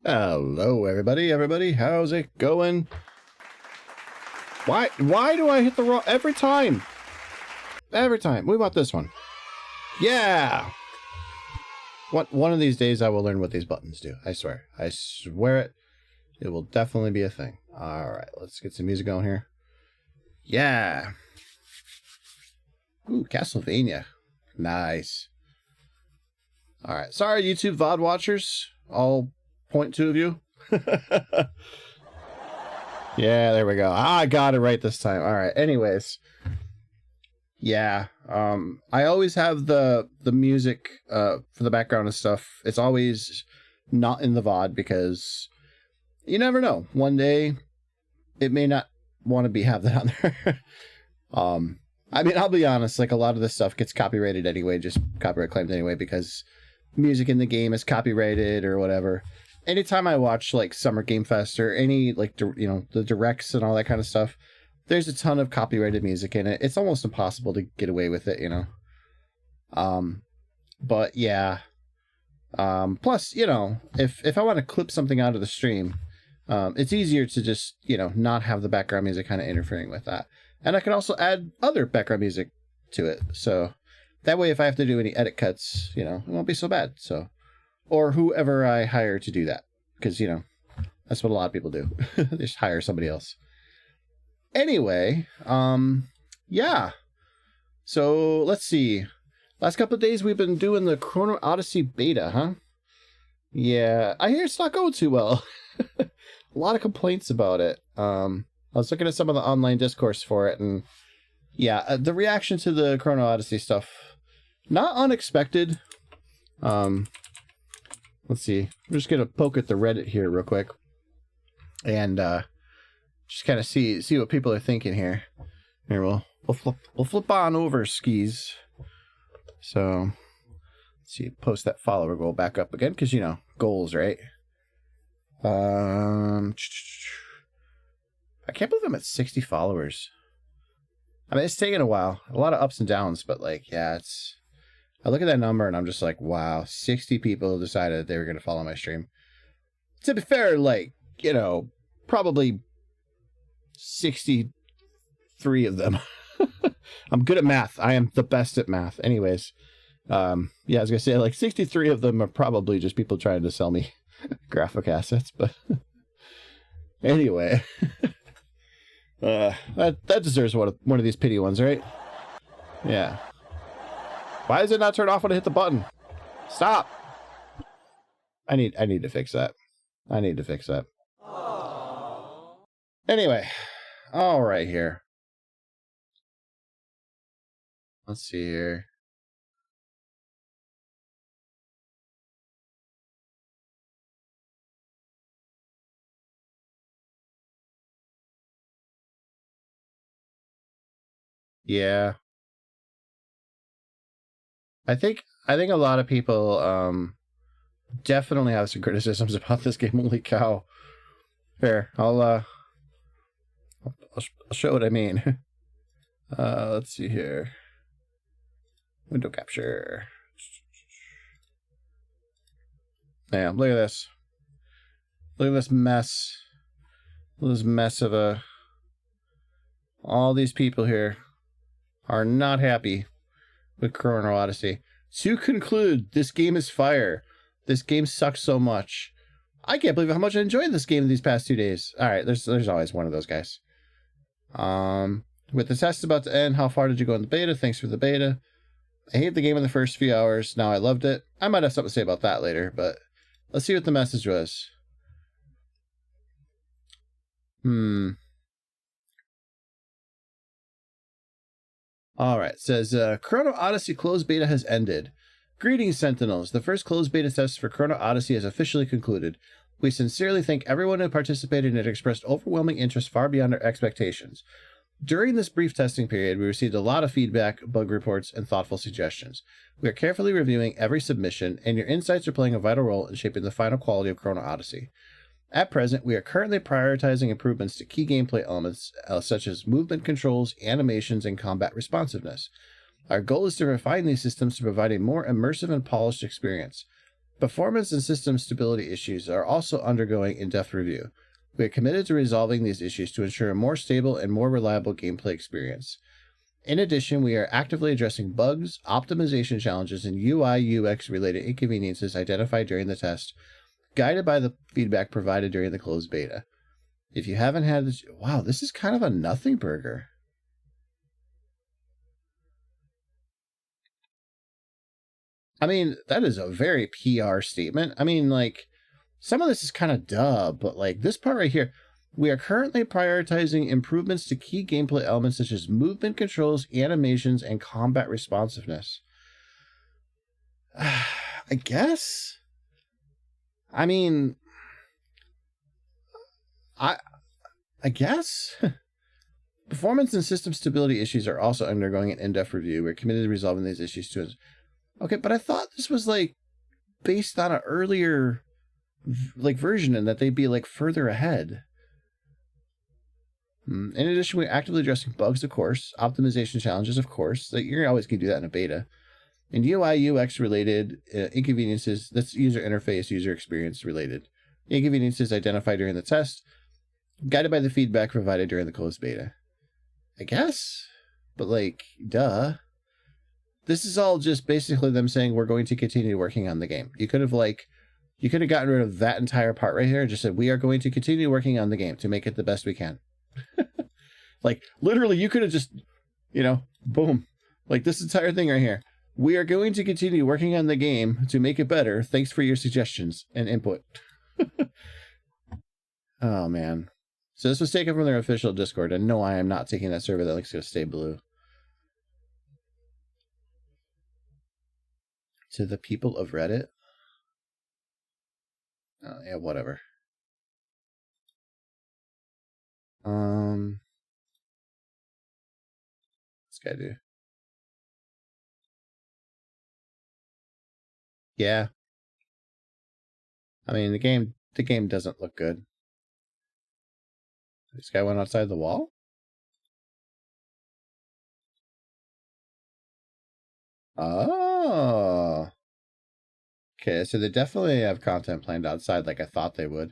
Hello, everybody, how's it going? Why do I hit the wrong every time? Every time. We want this one. Yeah. One of these days I will learn what these buttons do. I swear. I swear it. It will definitely be a thing. All right, let's get some music going here. Yeah. Ooh, Castlevania. Nice. All right. Sorry, YouTube VOD watchers. All 0.2 of you. Yeah, there we go. I got it right this time. All right. Anyways, yeah. I always have the music for the background and stuff. It's always not in the VOD because you never know. One day it may not want to have that on there. I mean, I'll be honest, like a lot of this stuff gets copyrighted anyway, just copyright claimed anyway, because music in the game is copyrighted or whatever. Anytime I watch like Summer Game Fest or any like the directs and all that kind of stuff, there's a ton of copyrighted music in it. It's almost impossible to get away with it, But yeah. Plus, if I want to clip something out of the stream, it's easier to just not have the background music kind of interfering with that, and I can also add other background music to it. So that way, if I have to do any edit cuts, it won't be so bad. So. Or whoever I hire to do that. Because, that's what a lot of people do. They just hire somebody else. Anyway, yeah. So, let's see. Last couple of days, we've been doing the Chrono Odyssey beta, huh? Yeah, I hear it's not going too well. A lot of complaints about it. I was looking at some of the online discourse for it, and yeah, the reaction to the Chrono Odyssey stuff, not unexpected. Let's see. I'm just gonna poke at the Reddit here real quick, and just kind of see what people are thinking here. Here we'll flip on over skis. So let's see. Post that follower goal back up again because goals, right? I can't believe I'm at 60 followers. I mean, it's taken a while, a lot of ups and downs, but yeah, it's. I look at that number and I'm just like, wow, 60 people decided they were going to follow my stream. To be fair, probably 63 of them. I'm good at math. I am the best at math. Anyways, yeah, I was going to say 63 of them are probably just people trying to sell me graphic assets. But anyway, that deserves one of these pity ones, right? Yeah. Why does it not turn off when I hit the button? Stop! I need to fix that. I need to fix that. Aww. Anyway, all right here. Let's see here. Yeah. I think a lot of people definitely have some criticisms about this game. Holy cow! Here, I'll show what I mean. Let's see here. Window capture. Yeah, look at this. Look at this mess. Look at this mess of all these people here are not happy with Chrono Odyssey. To conclude, this game is fire. This game sucks so much. I can't believe how much I enjoyed this game these past 2 days. All right, there's always one of those guys. With the test about to end, how far did you go in the beta? Thanks for the beta. I hated the game in the first few hours. Now I loved it. I might have something to say about that later, but let's see what the message was. All right, it says, Chrono Odyssey closed beta has ended. Greetings, Sentinels. The first closed beta test for Chrono Odyssey has officially concluded. We sincerely thank everyone who participated and expressed overwhelming interest far beyond our expectations. During this brief testing period, we received a lot of feedback, bug reports, and thoughtful suggestions. We are carefully reviewing every submission, and your insights are playing a vital role in shaping the final quality of Chrono Odyssey. At present, we are currently prioritizing improvements to key gameplay elements such as movement controls, animations, and combat responsiveness. Our goal is to refine these systems to provide a more immersive and polished experience. Performance and system stability issues are also undergoing in-depth review. We are committed to resolving these issues to ensure a more stable and more reliable gameplay experience. In addition, we are actively addressing bugs, optimization challenges, and UI/UX related inconveniences identified during the test, guided by the feedback provided during the closed beta. If you haven't had this, wow, this is kind of a nothing burger. I mean, that is a very PR statement. I mean, like, some of this is kind of duh, but like this part right here, we are currently prioritizing improvements to key gameplay elements such as movement controls, animations, and combat responsiveness. I guess. I mean, I guess. Performance and system stability issues are also undergoing an in-depth review. We're committed to resolving these issues too. Okay, but I thought this was like based on an earlier like version and that they'd be like further ahead. In addition, we're actively addressing bugs, of course, optimization challenges, of course. Like, you're always going to do that in a beta. And UI/UX related inconveniences, that's user interface, user experience related inconveniences identified during the test, guided by the feedback provided during the closed beta. I guess, but like, duh. This is all just basically them saying we're going to continue working on the game. You could have gotten rid of that entire part right here and just said we are going to continue working on the game to make it the best we can. Like, literally, you could have just, boom, like this entire thing right here. We are going to continue working on the game to make it better. Thanks for your suggestions and input. Oh, man. So this was taken from their official Discord, and no, I am not taking that server. That link's going to stay blue. To the people of Reddit? Oh, yeah, whatever. This guy do. Yeah. I mean, the game doesn't look good. This guy went outside the wall? Oh. Okay, so they definitely have content planned outside like I thought they would.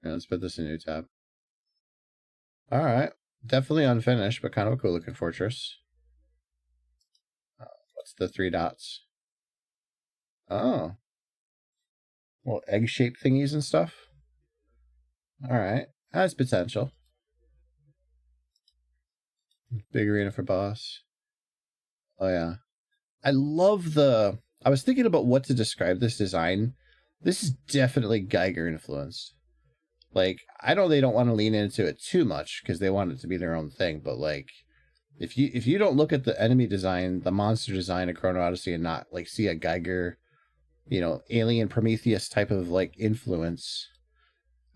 Yeah, let's put this in a new tab. Alright. Definitely unfinished, but kind of a cool looking fortress. What's the 3 dots? Oh. Little egg-shaped thingies and stuff. Alright. Has potential. Big arena for boss. Oh, yeah. I was thinking about what to describe this design. This is definitely Geiger influenced. Like, I know they don't want to lean into it too much because they want it to be their own thing, but like, if you don't look at the enemy design, the monster design of Chrono Odyssey and not like see a Geiger, Alien Prometheus type of like influence,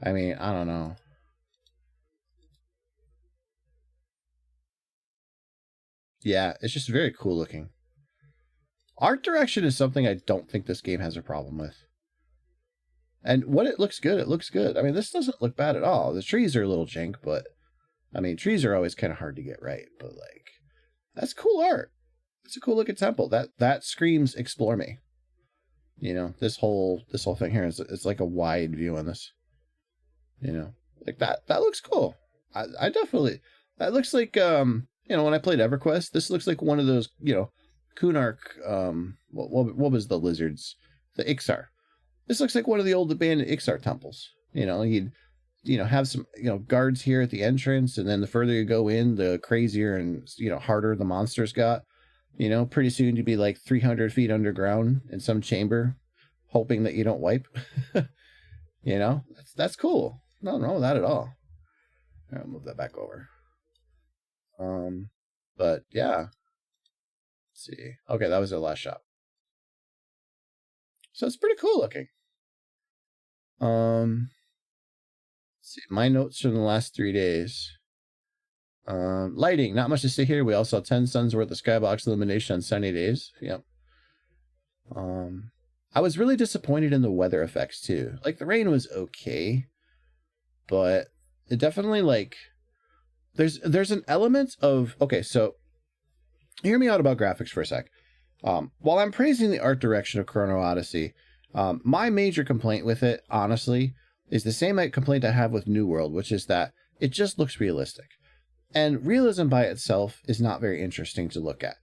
I mean, I don't know. Yeah, it's just very cool looking. Art direction is something I don't think this game has a problem with. And when it looks good, it looks good. I mean, this doesn't look bad at all. The trees are a little jank, but I mean, trees are always kind of hard to get right. But like, that's cool art. It's a cool looking temple. That screams explore me. This whole thing here is it's like a wide view on this. Like that looks cool. I definitely, that looks like when I played EverQuest, this looks like one of those Kunark what was the lizards, the Ixar. This looks like one of the old abandoned Ixar temples. You'd have some guards here at the entrance, and then the further you go in, the crazier and harder the monsters got. Pretty soon you'd be like 300 feet underground in some chamber, hoping that you don't wipe. That's cool. Nothing wrong with that at all. I'll move that back over. But yeah. Let's see. Okay, that was the last shot. So it's pretty cool looking. Let's see, my notes from the last 3 days. Lighting, not much to see here. We also saw 10 suns worth of skybox illumination on sunny days. Yep. I was really disappointed in the weather effects too. Like, the rain was okay, but it definitely, like, there's an element of, okay, so hear me out about graphics for a sec. While I'm praising the art direction of Chrono Odyssey, my major complaint with it, honestly, is the same complaint I have with New World, which is that it just looks realistic. And realism by itself is not very interesting to look at.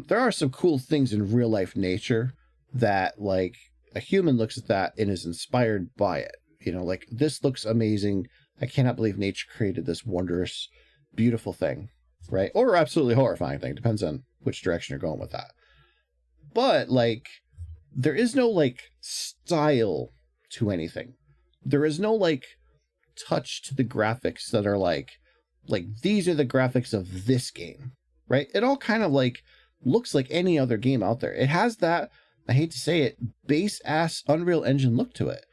There are some cool things in real life nature that, like, a human looks at that and is inspired by it. You know, like, this looks amazing. I cannot believe nature created this wondrous, beautiful thing, right? Or absolutely horrifying thing. Depends on which direction you're going with that. But, like, there is no, like, style to anything. There is no, like, touch to the graphics that are like these are the graphics of this game, right? It all kind of like looks like any other game out there. It has that, I hate to say it, base ass Unreal Engine look to it.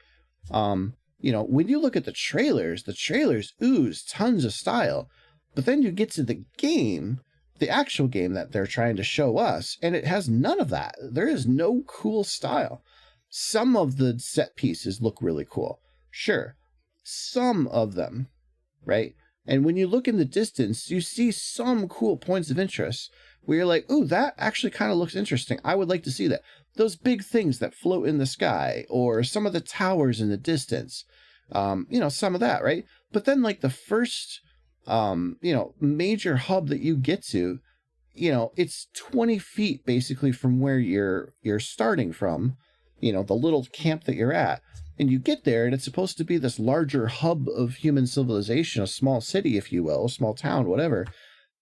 You know, when you look at the trailers ooze tons of style, but then you get to the game, the actual game that they're trying to show us, and it has none of that. There is no cool style. Some of the set pieces look really cool. Sure. Some of them, right? And when you look in the distance, you see some cool points of interest where you're like, ooh, that actually kind of looks interesting. I would like to see that. Those big things that float in the sky, or some of the towers in the distance, you know, some of that, right? But then, like, the first, you know, major hub that you get to, you know, it's 20 feet basically from where you're starting from, you know, the little camp that you're at. And you get there, and it's supposed to be this larger hub of human civilization, a small city, if you will, a small town, whatever.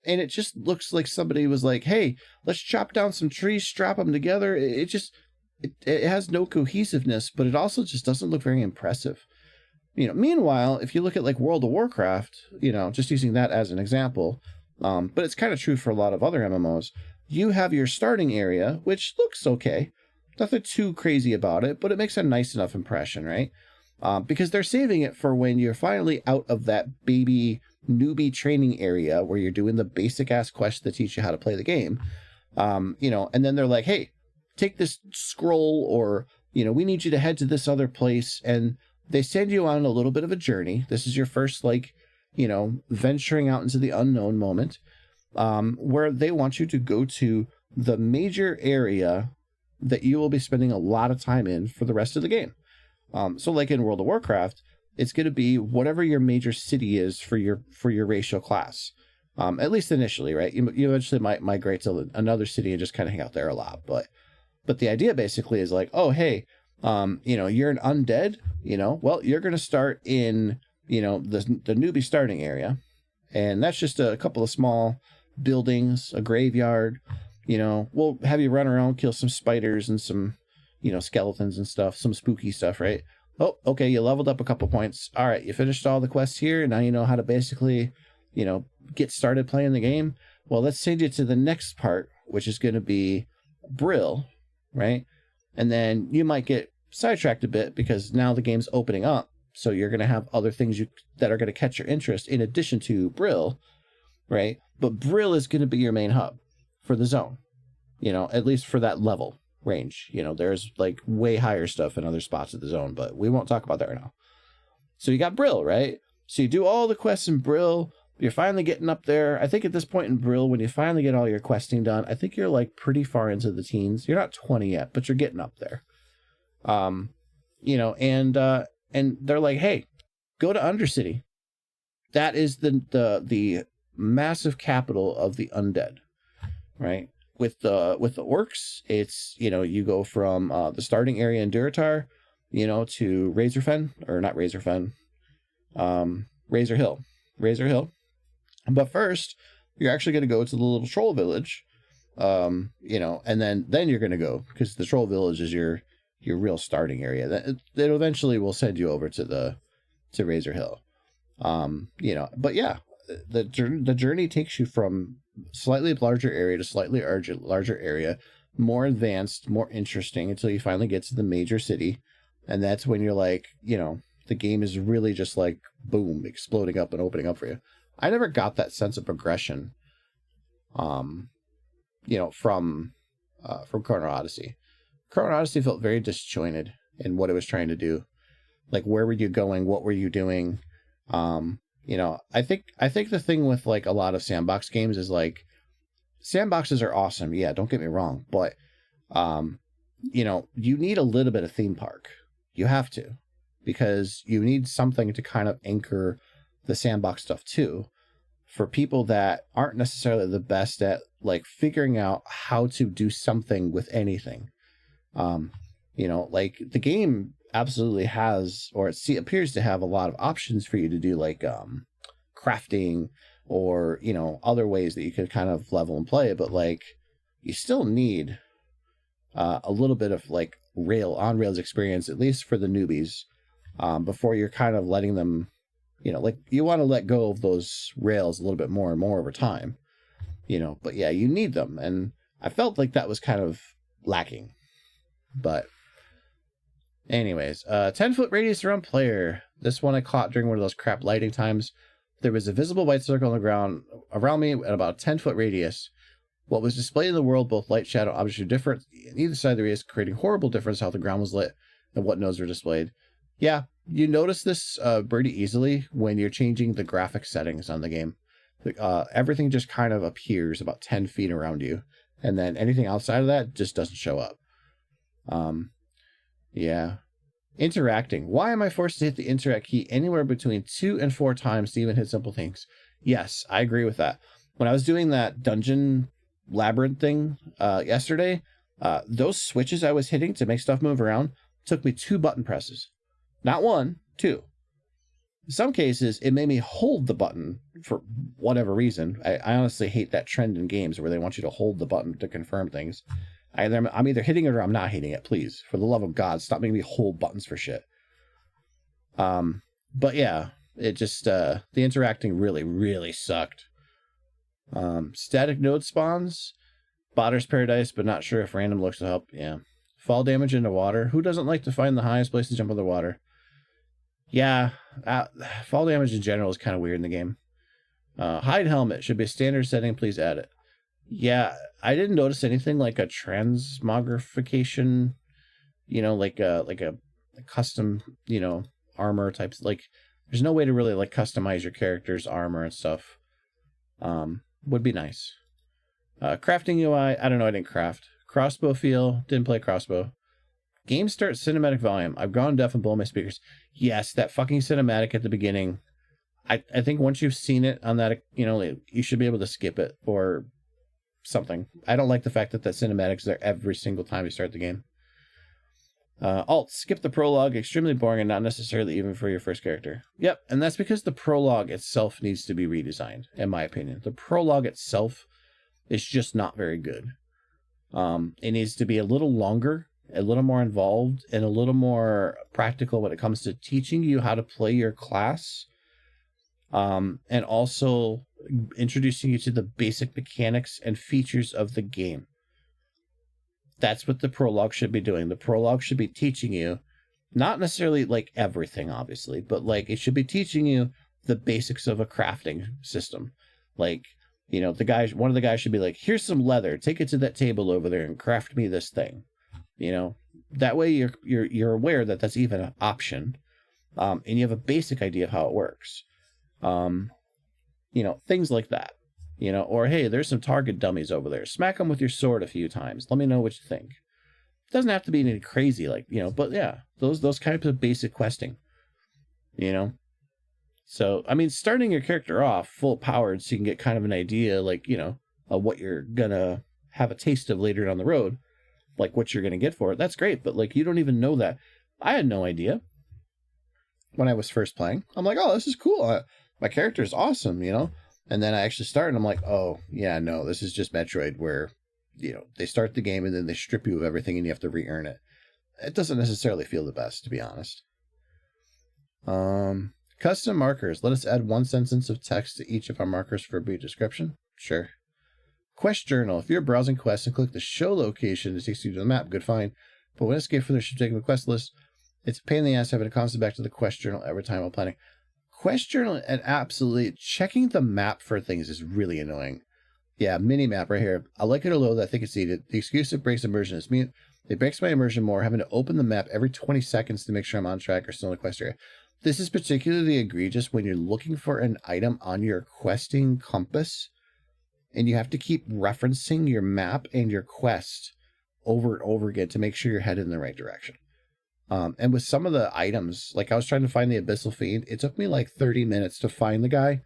And it just looks like somebody was like, hey, let's chop down some trees, strap them together. It has no cohesiveness, but it also just doesn't look very impressive. You know, meanwhile, if you look at like World of Warcraft, you know, just using that as an example, but it's kind of true for a lot of other MMOs, you have your starting area, which looks okay. Nothing too crazy about it, but it makes a nice enough impression, right? Because they're saving it for when you're finally out of that baby newbie training area where you're doing the basic ass quests that teach you how to play the game. You know, and then they're like, hey, take this scroll, or, you know, we need you to head to this other place. And they send you on a little bit of a journey. This is your first, like, you know, venturing out into the unknown moment, where they want you to go to the major area that you will be spending a lot of time in for the rest of the game. So like in World of Warcraft, it's going to be whatever your major city is for your racial class. At least initially, right? You eventually might migrate to another city and just kind of hang out there a lot. But the idea basically is like, oh, hey, you know, you're an undead, you know, well, you're going to start in, you know, the newbie starting area. And that's just a couple of small buildings, a graveyard. You know, we'll have you run around, kill some spiders and some, you know, skeletons and stuff, some spooky stuff, right? Oh, okay, you leveled up a couple points. All right, you finished all the quests here. Now you know how to basically, you know, get started playing the game. Well, let's send you to the next part, which is going to be Brill, right? And then you might get sidetracked a bit because now the game's opening up. So you're going to have other things that are going to catch your interest in addition to Brill, right? But Brill is going to be your main hub for the zone, you know, at least for that level range. You know, there's like way higher stuff in other spots of the zone, but we won't talk about that right now. So you got Brill, right? So you do all the quests in Brill. You're finally getting up there. I think at this point in Brill, when you finally get all your questing done, I think you're like pretty far into the teens. You're not 20 yet, but you're getting up there. You know, and they're like, hey, go to Undercity. That is the massive capital of the undead. Right, with the orcs, it's, you know, you go from the starting area in Durotar, you know, to Razor Hill. But first, you're actually going to go to the little troll village, you know, and then you're going to go, because the troll village is your real starting area. That eventually will send you over to Razor Hill, you know. But yeah, the journey takes you from slightly larger area to slightly larger area, more advanced, more interesting, until you finally get to the major city. And that's when you're like, you know, the game is really just like, boom, exploding up and opening up for you. I never got that sense of progression, you know, from Chrono Odyssey. Chrono Odyssey felt very disjointed in what it was trying to do. Like, where were you going? What were you doing? You know, I think the thing with like a lot of sandbox games is like, sandboxes are awesome. Yeah, don't get me wrong, but you need a little bit of theme park. You have to, because you need something to kind of anchor the sandbox stuff too, for people that aren't necessarily the best at like figuring out how to do something with anything. Like the game absolutely has, or it appears to have a lot of options for you to do, like crafting or other ways that you could kind of level and play, but like you still need a little bit of like on rails experience, at least for the newbies, before you're kind of letting them, like you want to let go of those rails a little bit more and more over time, but yeah, you need them. And I felt like that was kind of lacking, but anyways, 10-foot radius around player. This one I caught during one of those crap lighting times. There was a visible white circle on the ground around me at about a 10-foot radius. What was displayed in the world, both light, shadow, objects were different on either side of the radius, creating horrible difference how the ground was lit and what nodes were displayed. Yeah, you notice this pretty easily when you're changing the graphic settings on the game. Everything just kind of appears about 10 feet around you, and then anything outside of that just doesn't show up. Yeah. Interacting. Why am I forced to hit the interact key anywhere between 2 and 4 times to even hit simple things? Yes, I agree with that. When I was doing that dungeon labyrinth thing yesterday, those switches I was hitting to make stuff move around took me 2 button presses. Not 1, 2. In some cases, it made me hold the button for whatever reason. I honestly hate that trend in games where they want you to hold the button to confirm things. I'm either hitting it or I'm not hitting it. Please, for the love of God, stop making me hold buttons for shit. But yeah, it just the interacting really, really sucked. Static node spawns, Botter's Paradise, but not sure if random looks to help. Yeah, fall damage into water. Who doesn't like to find the highest place to jump on the water? Yeah, fall damage in general is kind of weird in the game. Hide helmet should be a standard setting. Please add it. Yeah, I didn't notice anything like a transmogrification, like a custom, armor types. Like, there's no way to really like customize your character's armor and stuff. Would be nice. Crafting UI, I don't know, I didn't craft. Crossbow feel, didn't play crossbow. Game start cinematic volume. I've gone deaf and blown my speakers. Yes, that fucking cinematic at the beginning. I think once you've seen it on that, you should be able to skip it or something. I don't like the fact that cinematic's there every single time you start the game. Alt, skip the prologue, extremely boring and not necessarily even for your first character. Yep, and that's because the prologue itself needs to be redesigned, in my opinion. The prologue itself is just not very good. It needs to be a little longer, a little more involved, and a little more practical when it comes to teaching you how to play your class. And also introducing you to the basic mechanics and features of the game. That's what the prologue should be doing. The prologue should be teaching you, not necessarily like everything, obviously, but like it should be teaching you the basics of a crafting system. Like, one of the guys should be like, here's some leather, take it to that table over there and craft me this thing. That way you're aware that that's even an option. And you have a basic idea of how it works. Things like that, or hey, there's some target dummies over there. Smack them with your sword a few times. Let me know what you think. It doesn't have to be any crazy, but yeah, those kinds of basic questing, So, I mean, starting your character off full powered so you can get kind of an idea, of what you're gonna have a taste of later down the road, like what you're gonna get for it. That's great, but you don't even know that. I had no idea when I was first playing. I'm like, oh, this is cool. My character is awesome, And then I actually start and I'm like, oh, yeah, no, this is just Metroid where, they start the game and then they strip you of everything and you have to re-earn it. It doesn't necessarily feel the best, to be honest. Custom markers. Let us add 1 sentence of text to each of our markers for a brief description. Sure. Quest journal. If you're browsing quests and click the show location, it takes you to the map. Good find. But when escape from there should take a quest list. It's a pain in the ass having to constant back to the quest journal every time while planning. Quest journal and absolutely checking the map for things is really annoying. Yeah, mini map right here. I like it or low that I think it's needed. The excuse it breaks immersion is me. It breaks my immersion more, having to open the map every 20 seconds to make sure I'm on track or still in the quest area. This is particularly egregious when you're looking for an item on your questing compass and you have to keep referencing your map and your quest over and over again to make sure you're headed in the right direction. And with some of the items, like I was trying to find the Abyssal Fiend, it took me like 30 minutes to find the guy,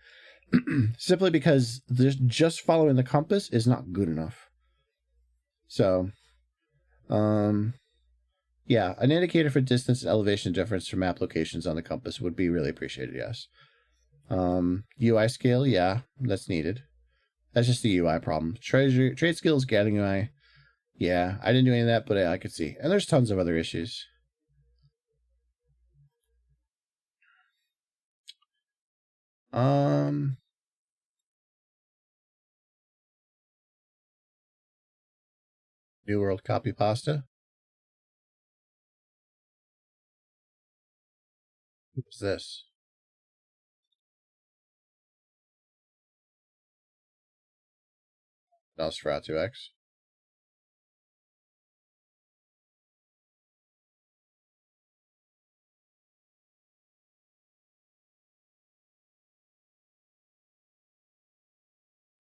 simply because just following the compass is not good enough. So, yeah, an indicator for distance and elevation difference for map locations on the compass would be really appreciated, yes. UI scale, yeah, that's needed. That's just the UI problem. Trade skills, getting UI, yeah, I didn't do any of that, but I could see. And there's tons of other issues. New World copy pasta. What's this? Nosferatu X.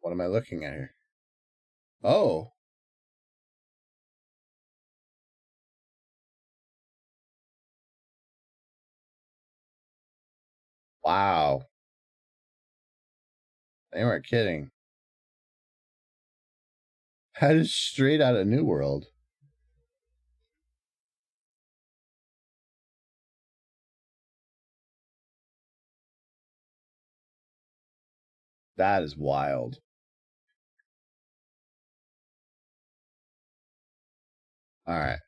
What am I looking at here? Oh. Wow. They weren't kidding. That is straight out of New World. That is wild. All right.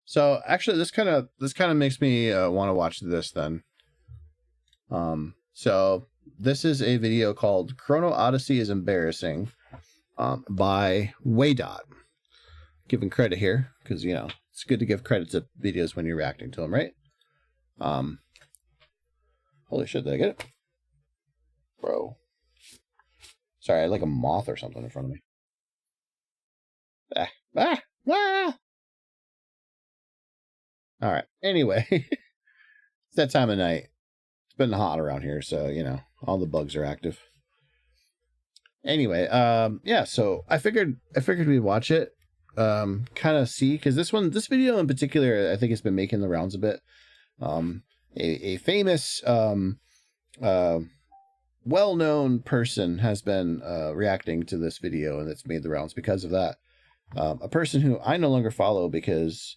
So actually, this kind of makes me want to watch this then. So this is a video called "Chrono Odyssey is Embarrassing," by Waydot. Giving credit here because it's good to give credit to videos when you're reacting to them, right? Holy shit! Did I get it, bro? Sorry, I had like a moth or something in front of me. All right. Anyway, it's that time of night. It's been hot around here, so all the bugs are active. Anyway, yeah. So I figured we'd watch it, kind of see, because this video in particular, I think it's been making the rounds a bit. A famous, well-known person has been reacting to this video, and it's made the rounds because of that. A person who I no longer follow because,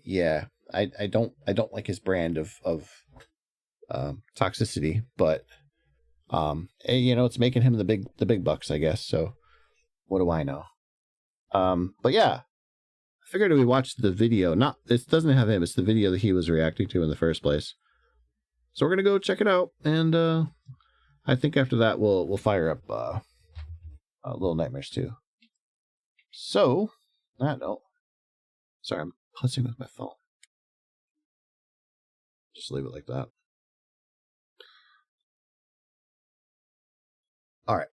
yeah, I don't like his brand of toxicity, but it's making him the big bucks, I guess. So what do I know? But yeah, I figured we watched the video. It doesn't have him. It's the video that he was reacting to in the first place. So we're gonna go check it out, and I think after that we'll fire up Little Nightmares 2. So that note, sorry, I'm putzing with my phone. Just leave it like that. All right.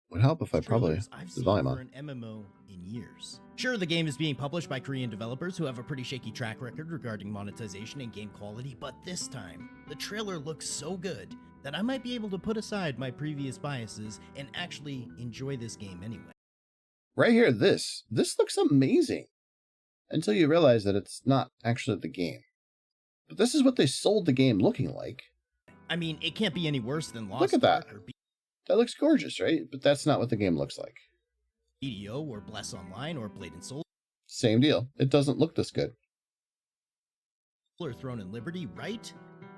Would help if I probably the volume on. An MMO in years. Sure, the game is being published by Korean developers who have a pretty shaky track record regarding monetization and game quality, but this time, the trailer looks so good that I might be able to put aside my previous biases and actually enjoy this game anyway. Right here, this looks amazing. Until you realize that it's not actually the game. But this is what they sold the game looking like. I mean, it can't be any worse than Lost Look at that. Ark or That looks gorgeous, right? But that's not what the game looks like. BDO or Bless Online or Blade and Soul. Same deal. It doesn't look this good. Or Throne and Liberty, right?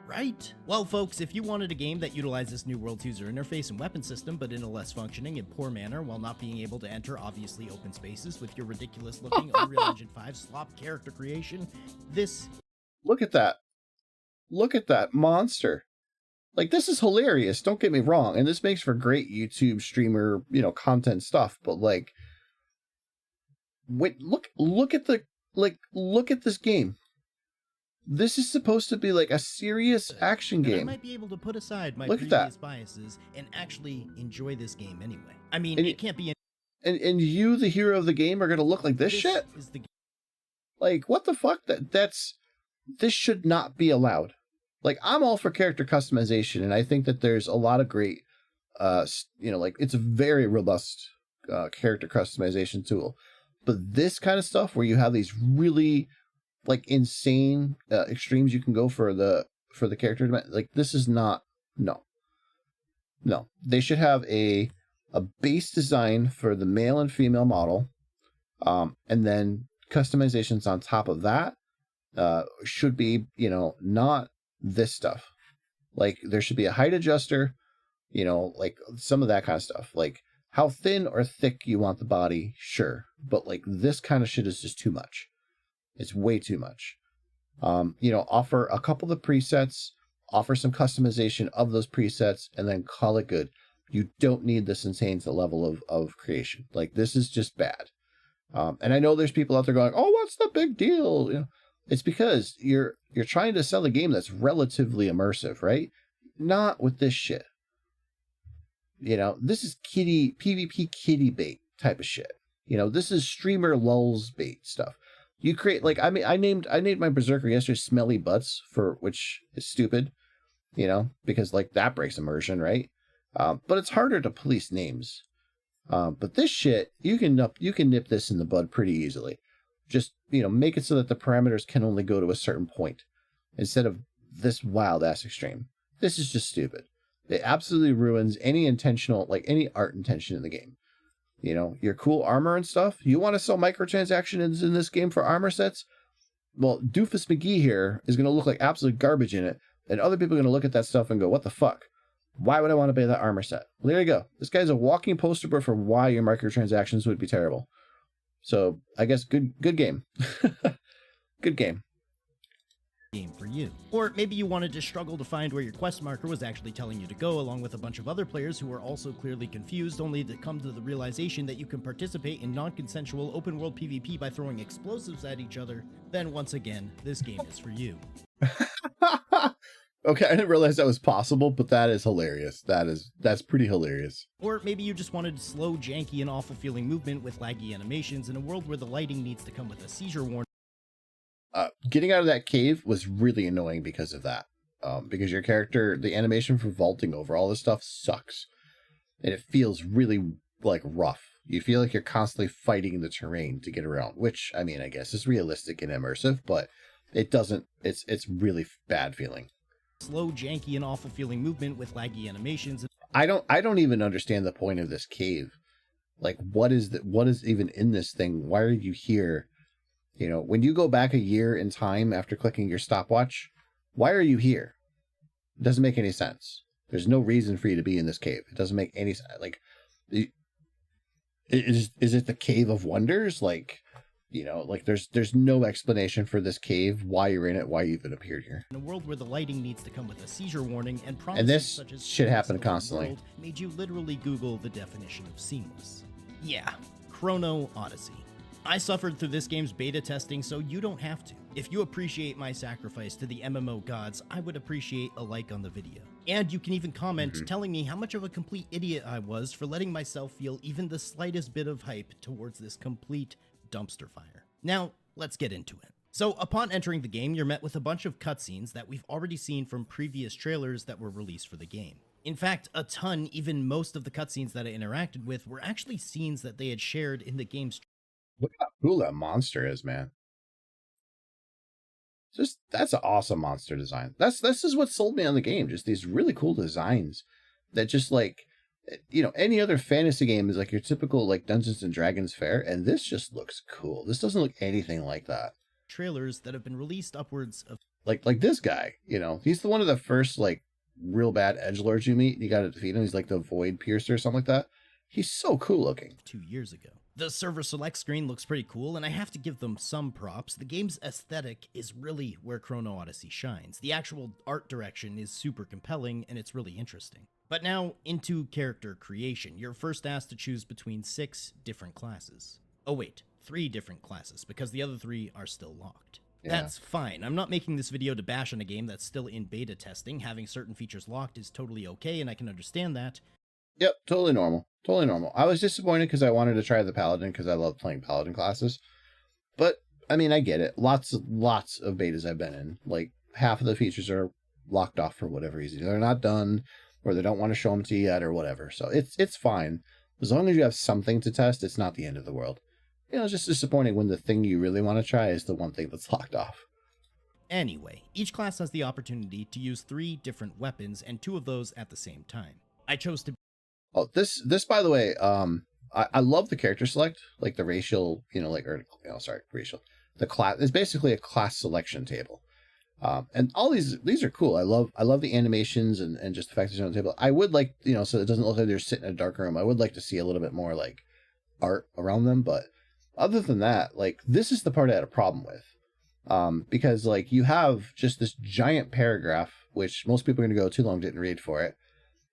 Right? Well, folks, if you wanted a game that utilizes New World's user interface and weapon system, but in a less functioning and poor manner while not being able to enter obviously open spaces with your ridiculous-looking Unreal Engine 5 slop character creation, this... Look at that. Look at that monster. Like, this is hilarious, don't get me wrong, and this makes for great YouTube streamer, content stuff, but like, wait, look at this game. This is supposed to be like a serious action game. I might be able to put aside my previous biases and actually enjoy this game anyway. I mean, it can't be... And you, the hero of the game, are going to look like this shit? Like, what the fuck? This should not be allowed. like I'm all for character customization, and I think that there's a lot of great, like it's a very robust character customization tool. But this kind of stuff where you have these really like insane extremes you can go for the character, like this is not, no. They should have a base design for the male and female model, and then customizations on top of that should be, not this stuff. Like there should be a height adjuster, like some of that kind of stuff. Like how thin or thick you want the body, sure. But like this kind of shit is just too much. It's way too much. Offer a couple of the presets, offer some customization of those presets, and then call it good. You don't need this insane level of creation. Like this is just bad. And I know there's people out there going, "Oh, what's the big deal?" It's because you're trying to sell a game that's relatively immersive, right? Not with this shit. This is PvP kitty bait type of shit. This is streamer lulz bait stuff. You create like I named my berserker yesterday Smelly Butts, which is stupid, because like that breaks immersion, right? But it's harder to police names. But this shit, you can nip this in the bud pretty easily. Just make it so that the parameters can only go to a certain point instead of this wild ass extreme. This is just stupid. It absolutely ruins any art intention in the game. Your cool armor and stuff. You want to sell microtransactions in this game for armor sets? Well, Doofus McGee here is going to look like absolute garbage in it, and other people are going to look at that stuff and go, "What the fuck? Why would I want to buy that armor set?" Well, there you go. This guy's a walking poster board for why your microtransactions would be terrible. So I guess good game. Good game. Game for you. Or maybe you wanted to struggle to find where your quest marker was actually telling you to go, along with a bunch of other players who were also clearly confused, only to come to the realization that you can participate in non-consensual open world PvP by throwing explosives at each other. Then once again, this game is for you. Okay, I didn't realize that was possible, but that is hilarious. That's pretty hilarious. Or maybe you just wanted slow, janky, and awful feeling movement with laggy animations in a world where the lighting needs to come with a seizure warning. Getting out of that cave was really annoying because of that. Because your character, the animation for vaulting over all this stuff sucks. And it feels really like rough. You feel like you're constantly fighting the terrain to get around, which I mean, I guess is realistic and immersive, but it's really bad feeling. Slow, janky, and awful feeling movement with laggy animations. I don't even understand the point of this cave. Like what is even in this thing? Why are you here? When you go back a year in time after clicking your stopwatch, why are you here? It doesn't make any sense. There's no reason for you to be in this cave. It doesn't make any sense. Like, is it the Cave of Wonders? Like, there's no explanation for this cave, why you're in it, why you even appeared here. In a world where the lighting needs to come with a seizure warning and promises and this such as shit happen constantly. Made you literally Google the definition of seamless. Yeah, Chrono Odyssey. I suffered through this game's beta testing, so you don't have to. If you appreciate my sacrifice to the MMO gods, I would appreciate a like on the video. And you can even comment telling me how much of a complete idiot I was for letting myself feel even the slightest bit of hype towards this complete dumpster fire. Now, let's get into it. So, upon entering the game, you're met with a bunch of cutscenes that we've already seen from previous trailers that were released for the game. In fact, a ton, even most of the cutscenes that I interacted with, were actually scenes that they had shared in the game's. Look how cool that monster is, man. That's an awesome monster design. This is what sold me on the game. Just these really cool designs that just like, any other fantasy game is like your typical like Dungeons and Dragons fare, and this just looks cool. This doesn't look anything like that. Trailers that have been released upwards of like this guy, he's the one of the first like real bad edgelords you meet. You got to defeat him. He's like the Void Piercer or something like that. He's so cool looking. 2 years ago. The server select screen looks pretty cool, and I have to give them some props. The game's aesthetic is really where Chrono Odyssey shines. The actual art direction is super compelling, and it's really interesting. But now, into character creation. You're first asked to choose between 6 different classes. Oh wait, 3 different classes, because the other 3 are still locked. Yeah. That's fine. I'm not making this video to bash on a game that's still in beta testing. Having certain features locked is totally okay, and I can understand that. Yep, totally normal. Totally normal. I was disappointed because I wanted to try the Paladin because I love playing Paladin classes. But, I mean, I get it. Lots of betas I've been in. Like, half of the features are locked off for whatever reason. They're not done, or they don't want to show them to you yet, or whatever. So it's fine. As long as you have something to test, it's not the end of the world. It's just disappointing when the thing you really want to try is the one thing that's locked off. Anyway, each class has the opportunity to use 3 different weapons, and 2 of those at the same time. I chose to... Oh, this by the way, I love the character select, like the racial, racial. The class is basically a class selection table. And all these are cool. I love the animations and just the fact that they're on the table. I would like, so it doesn't look like they're sitting in a dark room. I would like to see a little bit more like art around them, but other than that, like this is the part I had a problem with. Because like you have just this giant paragraph, which most people are going to go too long didn't read for it.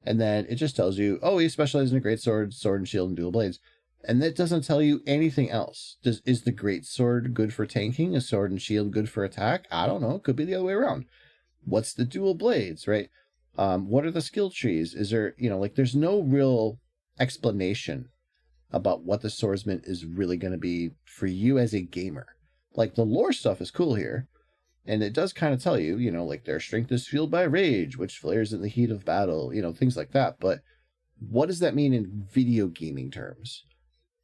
And then it just tells you, oh, he specializes in a great sword, sword and shield, and dual blades. And that doesn't tell you anything else. Is the great sword good for tanking? A sword and shield good for attack? I don't know. It could be the other way around. What's the dual blades, right? What are the skill trees? Is there, there's no real explanation about what the swordsman is really going to be for you as a gamer. Like the lore stuff is cool here. And it does kind of tell you, like their strength is fueled by rage, which flares in the heat of battle, things like that. But what does that mean in video gaming terms?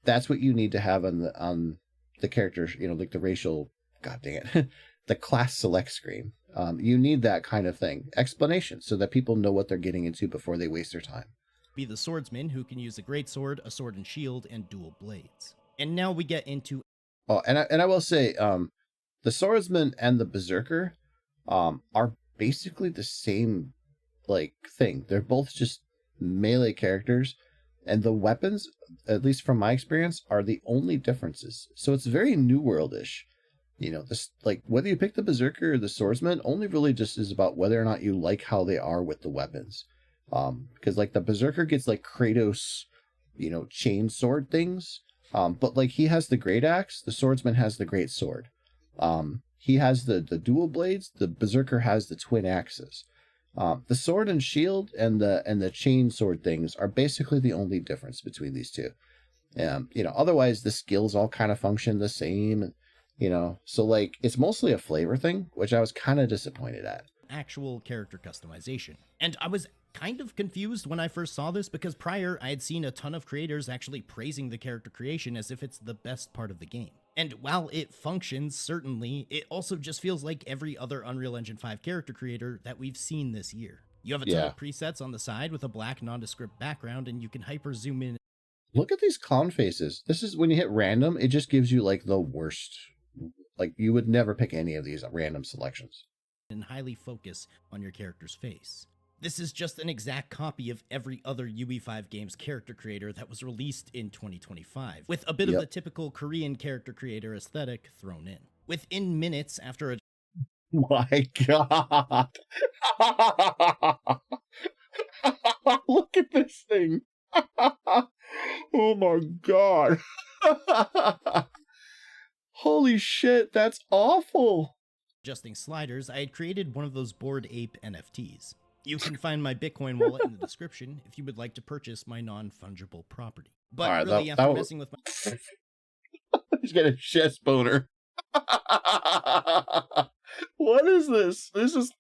That's what you need to have on the characters, like the racial, god dang it, the class select screen. You need that kind of thing, explanation, so that people know what they're getting into before they waste their time. Be the swordsman who can use a great sword, a sword and shield, and dual blades. And now we get into... Oh, and I will say, the swordsman and the berserker are basically the same like thing. They're both just melee characters, and the weapons, at least from my experience, are the only differences. So it's very New World-ish. This like whether you pick the berserker or the swordsman only really just is about whether or not you like how they are with the weapons. Because like the berserker gets like Kratos, chain sword things. But like he has the great axe, the swordsman has the great sword. He has the dual blades, the berserker has the twin axes. The sword and shield and the chain sword things are basically the only difference between these two. Otherwise the skills all kind of function the same, so like it's mostly a flavor thing, which I was kind of disappointed at. Actual character customization. And I was kind of confused when I first saw this because prior I had seen a ton of creators actually praising the character creation as if it's the best part of the game. And while it functions, certainly, it also just feels like every other Unreal Engine 5 character creator that we've seen this year. You have a ton of presets on the side with a black nondescript background, and you can hyper zoom in. Look at these clown faces. This is when you hit random, it just gives you like the worst. Like you would never pick any of these random selections. And highly focus on your character's face. This is just an exact copy of every other UE5 game's character creator that was released in 2025, with a bit of the typical Korean character creator aesthetic thrown in. Within minutes after a... My god! Look at this thing! Oh my god! Holy shit, that's awful! Adjusting sliders, I had created one of those Bored Ape NFTs. You can find my Bitcoin wallet in the description if you would like to purchase my non-fungible property. But right, really, after messing with my... He's got a chest boner. What is this? This is...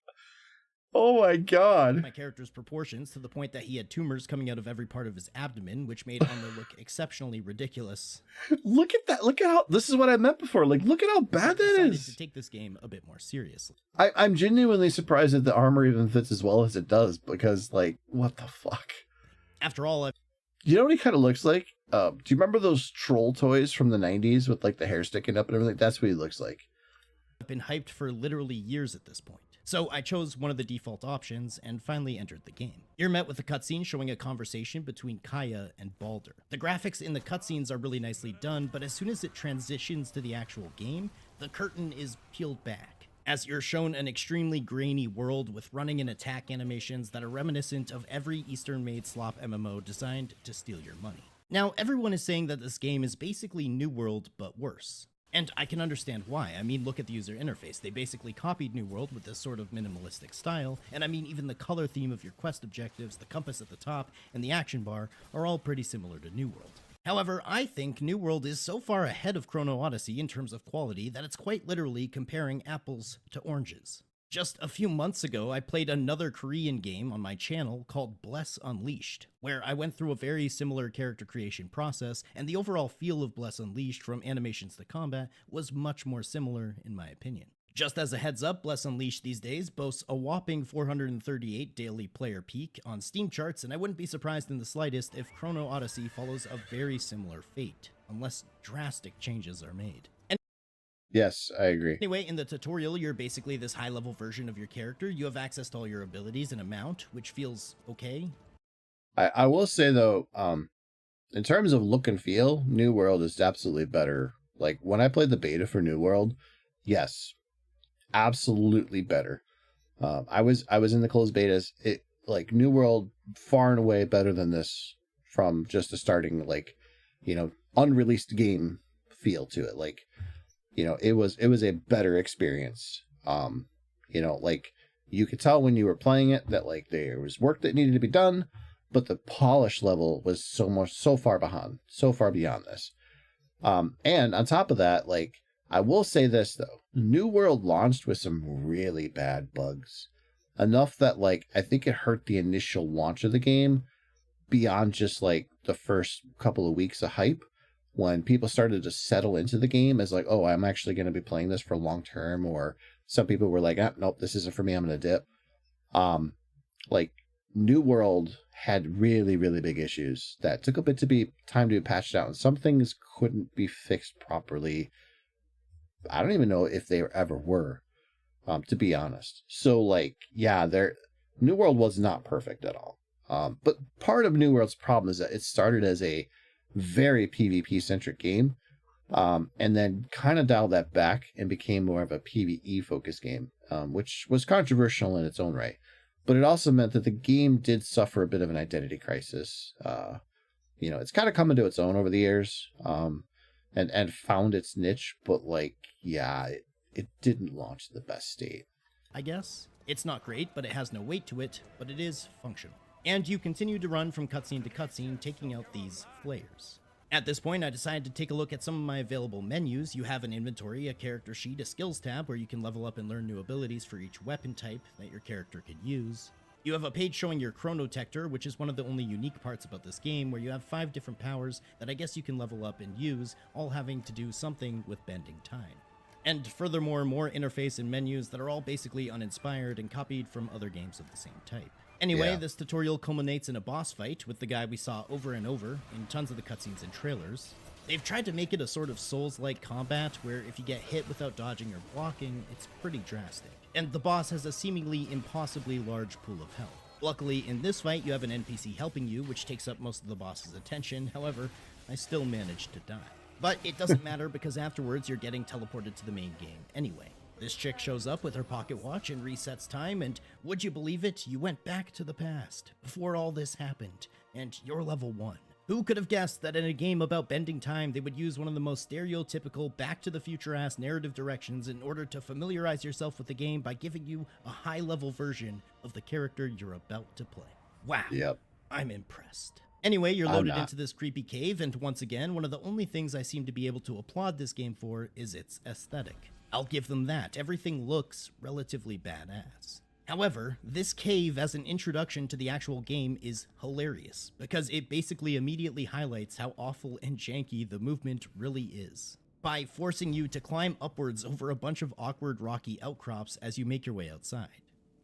Oh my god. My character's proportions to the point that he had tumors coming out of every part of his abdomen, which made armor look exceptionally ridiculous. Look at that. Look at how... This is what I meant before. Like, look at how bad that is. To take this game a bit more seriously. I'm genuinely surprised that the armor even fits as well as it does, because, like, what the fuck? After all, you know what he kind of looks like? Do you remember those troll toys from the 90s with, like, the hair sticking up and everything? That's what he looks like. I've been hyped for literally years at this point. So I chose one of the default options and finally entered the game. You're met with a cutscene showing a conversation between Kaya and Baldur. The graphics in the cutscenes are really nicely done, but as soon as it transitions to the actual game, the curtain is peeled back, as you're shown an extremely grainy world with running and attack animations that are reminiscent of every Eastern-made slop MMO designed to steal your money. Now, everyone is saying that this game is basically New World, but worse. And I can understand why. I mean, look at the user interface. They basically copied New World with this sort of minimalistic style, and I mean, even the color theme of your quest objectives, the compass at the top, and the action bar are all pretty similar to New World. However, I think New World is so far ahead of Chrono Odyssey in terms of quality that it's quite literally comparing apples to oranges. Just a few months ago, I played another Korean game on my channel called Bless Unleashed, where I went through a very similar character creation process, and the overall feel of Bless Unleashed, from animations to combat, was much more similar in my opinion. Just as a heads up, Bless Unleashed these days boasts a whopping 438 daily player peak on Steam charts, and I wouldn't be surprised in the slightest if Chrono Odyssey follows a very similar fate, unless drastic changes are made. Yes, I agree. Anyway, in the tutorial, you're basically this high-level version of your character. You have access to all your abilities and a mount, which feels okay. I will say though, in terms of look and feel, New World is absolutely better. Like when I played the beta for New World, yes, absolutely better. I was in the closed betas. It like New World far and away better than this from just a starting unreleased game feel to it. Like, it was a better experience. Like you could tell when you were playing it that like there was work that needed to be done, but the polish level was so far beyond this. And on top of that, like I will say this though, New World launched with some really bad bugs. Enough that like I think it hurt the initial launch of the game beyond just like the first couple of weeks of hype, when people started to settle into the game as like, oh, I'm actually going to be playing this for long term, or some people were like, nope, this isn't for me, I'm going to dip. Like New World had really, really big issues that took a bit to be time to be patched out, and some things couldn't be fixed properly. I don't even know if they ever were, to be honest. So like, yeah, New World was not perfect at all. But part of New World's problem is that it started as a very PvP centric game, and then kind of dialed that back and became more of a PvE focused game, which was controversial in its own right. But it also meant that the game did suffer a bit of an identity crisis. It's kind of come into its own over the years, and found its niche, but like, yeah, it didn't launch in the best state. I guess. It's not great, but it has no weight to it, but it is functional. And you continue to run from cutscene to cutscene, taking out these flares. At this point, I decided to take a look at some of my available menus. You have an inventory, a character sheet, a skills tab where you can level up and learn new abilities for each weapon type that your character could use. You have a page showing your chronotector, which is one of the only unique parts about this game, where you have 5 different powers that I guess you can level up and use, all having to do something with bending time. And furthermore, more interface and menus that are all basically uninspired and copied from other games of the same type. Anyway, This tutorial culminates in a boss fight with the guy we saw over and over in tons of the cutscenes and trailers. They've tried to make it a sort of Souls-like combat where if you get hit without dodging or blocking, it's pretty drastic. And the boss has a seemingly impossibly large pool of health. Luckily, in this fight, you have an NPC helping you, which takes up most of the boss's attention. However, I still managed to die. But it doesn't matter because afterwards you're getting teleported to the main game anyway. This chick shows up with her pocket watch and resets time, and would you believe it, you went back to the past, before all this happened, and you're level 1. Who could have guessed that in a game about bending time, they would use one of the most stereotypical back-to-the-future-ass narrative directions in order to familiarize yourself with the game by giving you a high-level version of the character you're about to play. Wow. Yep. I'm impressed. Anyway, you're loaded into this creepy cave, and once again, one of the only things I seem to be able to applaud this game for is its aesthetic. I'll give them that. Everything looks relatively badass. However, this cave as an introduction to the actual game is hilarious, because it basically immediately highlights how awful and janky the movement really is, by forcing you to climb upwards over a bunch of awkward rocky outcrops as you make your way outside.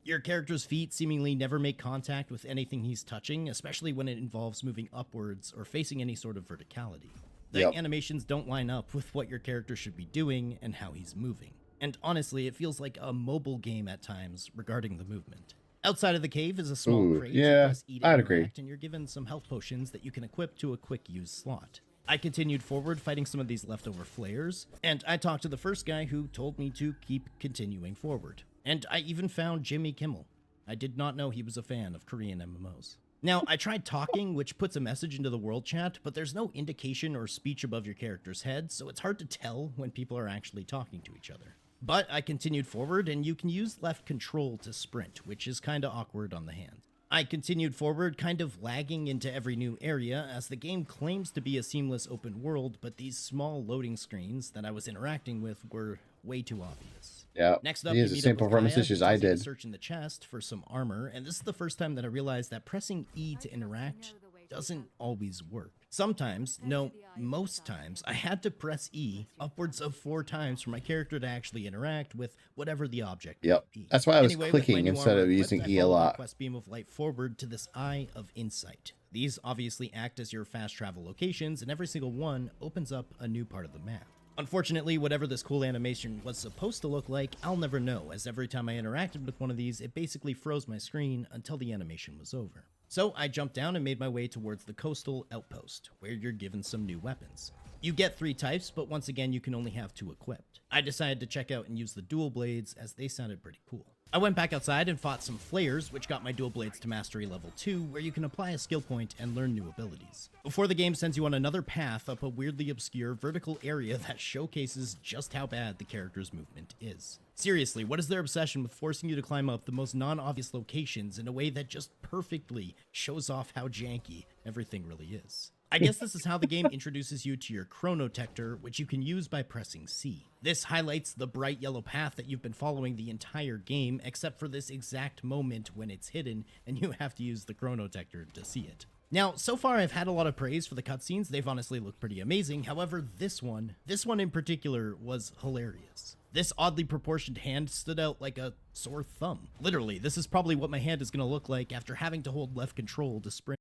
Your character's feet seemingly never make contact with anything he's touching, especially when it involves moving upwards or facing any sort of verticality. The animations don't line up with what your character should be doing and how he's moving. And honestly, it feels like a mobile game at times regarding the movement. Outside of the cave is a small crate. Yeah, press E to I'd interact, agree. and you're given some health potions that you can equip to a quick use slot. I continued forward fighting some of these leftover flares, and I talked to the first guy who told me to keep continuing forward. And I even found Jimmy Kimmel. I did not know he was a fan of Korean MMOs. Now, I tried talking, which puts a message into the world chat, but there's no indication or speech above your character's head, so it's hard to tell when people are actually talking to each other. But I continued forward, and you can use left control to sprint, which is kinda awkward on the hand. I continued forward, kind of lagging into every new area, as the game claims to be a seamless open world, but these small loading screens that I was interacting with were way too obvious. Yeah, Next up, he you has the meet same up with performance Kaya, who issues tells I you to did. search in the chest for some armor, and this is the first time that I realized that pressing E to interact doesn't always work. Sometimes, no, most times, I had to press E upwards of 4 times for my character to actually interact with whatever the object Yep. might be. That's why I was Anyway, with my clicking new instead armor of equipped, using I E a followed my lot. quest beam of light forward to this Eye of Insight. These obviously act as your fast travel locations, and every single one opens up a new part of the map. Unfortunately, whatever this cool animation was supposed to look like, I'll never know, as every time I interacted with one of these, it basically froze my screen until the animation was over. So I jumped down and made my way towards the coastal outpost, where you're given some new weapons. You get 3 types, but once again you can only have 2 equipped. I decided to check out and use the dual blades, as they sounded pretty cool. I went back outside and fought some flayers, which got my dual blades to mastery level 2, where you can apply a skill point and learn new abilities. Before the game sends you on another path up a weirdly obscure vertical area that showcases just how bad the character's movement is. Seriously, what is their obsession with forcing you to climb up the most non-obvious locations in a way that just perfectly shows off how janky everything really is? I guess this is how the game introduces you to your chronotector, which you can use by pressing C. This highlights the bright yellow path that you've been following the entire game, except for this exact moment when it's hidden and you have to use the chronotector to see it. Now, so far I've had a lot of praise for the cutscenes. They've honestly looked pretty amazing. However, this one in particular was hilarious. This oddly proportioned hand stood out like a sore thumb. Literally, this is probably what my hand is going to look like after having to hold left control to sprint.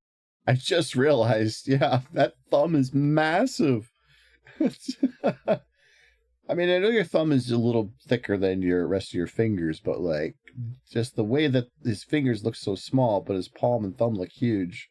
I just realized, yeah, that thumb is massive. I mean, I know your thumb is a little thicker than your rest of your fingers, but like just the way that his fingers look so small, but his palm and thumb look huge.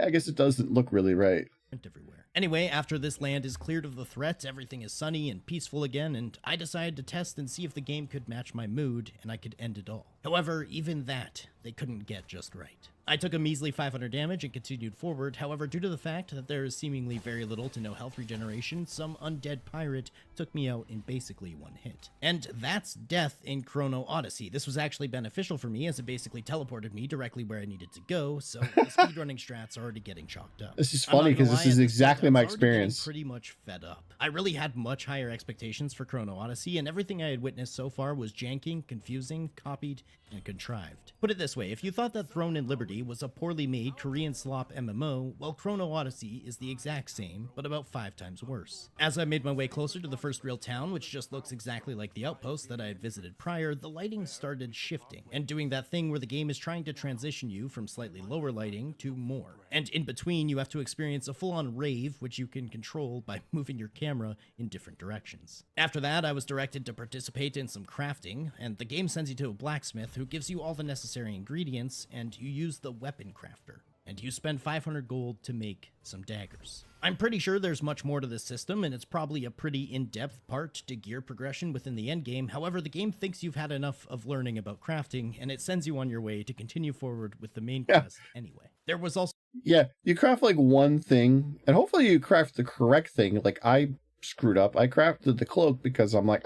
I guess it doesn't look really right. Everywhere. Anyway, after this land is cleared of the threat, everything is sunny and peaceful again, and I decided to test and see if the game could match my mood and I could end it all. However, even that, they couldn't get just right. I took a measly 500 damage and continued forward. However, due to the fact that there is seemingly very little to no health regeneration, some undead pirate took me out in basically one hit. And that's death in Chrono Odyssey. This was actually beneficial for me as it basically teleported me directly where I needed to go, so the speedrunning strats are already getting chalked up. This is funny because this is exactly my experience. Pretty much fed up. I really had much higher expectations for Chrono Odyssey, and everything I had witnessed so far was janking, confusing, copied, and contrived. Put it this way, if you thought that Throne and Liberty was a poorly made Korean slop MMO, well, Chrono Odyssey is the exact same, but about 5 times worse. As I made my way closer to the first real town, which just looks exactly like the outpost that I had visited prior, the lighting started shifting, and doing that thing where the game is trying to transition you from slightly lower lighting to more. And in between, you have to experience a full-on rave, which you can control by moving your camera in different directions. After that, I was directed to participate in some crafting, and the game sends you to a blacksmith who gives you all the necessary ingredients, and you use the weapon crafter. And you spend 500 gold to make some daggers. I'm pretty sure there's much more to this system, and it's probably a pretty in-depth part to gear progression within the endgame. However, the game thinks you've had enough of learning about crafting, and it sends you on your way to continue forward with the main quest anyway. There was also... Yeah, you craft like one thing, and hopefully you craft the correct thing. Like I screwed up. I crafted the cloak because I'm like,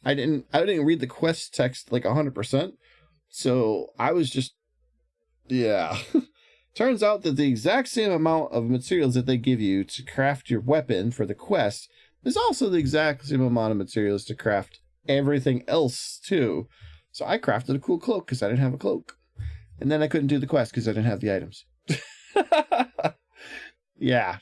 I didn't read the quest text like 100%. So I was just, yeah. Turns out that the exact same amount of materials that they give you to craft your weapon for the quest is also the exact same amount of materials to craft everything else too. So I crafted a cool cloak because I didn't have a cloak. And then I couldn't do the quest because I didn't have the items. Yeah.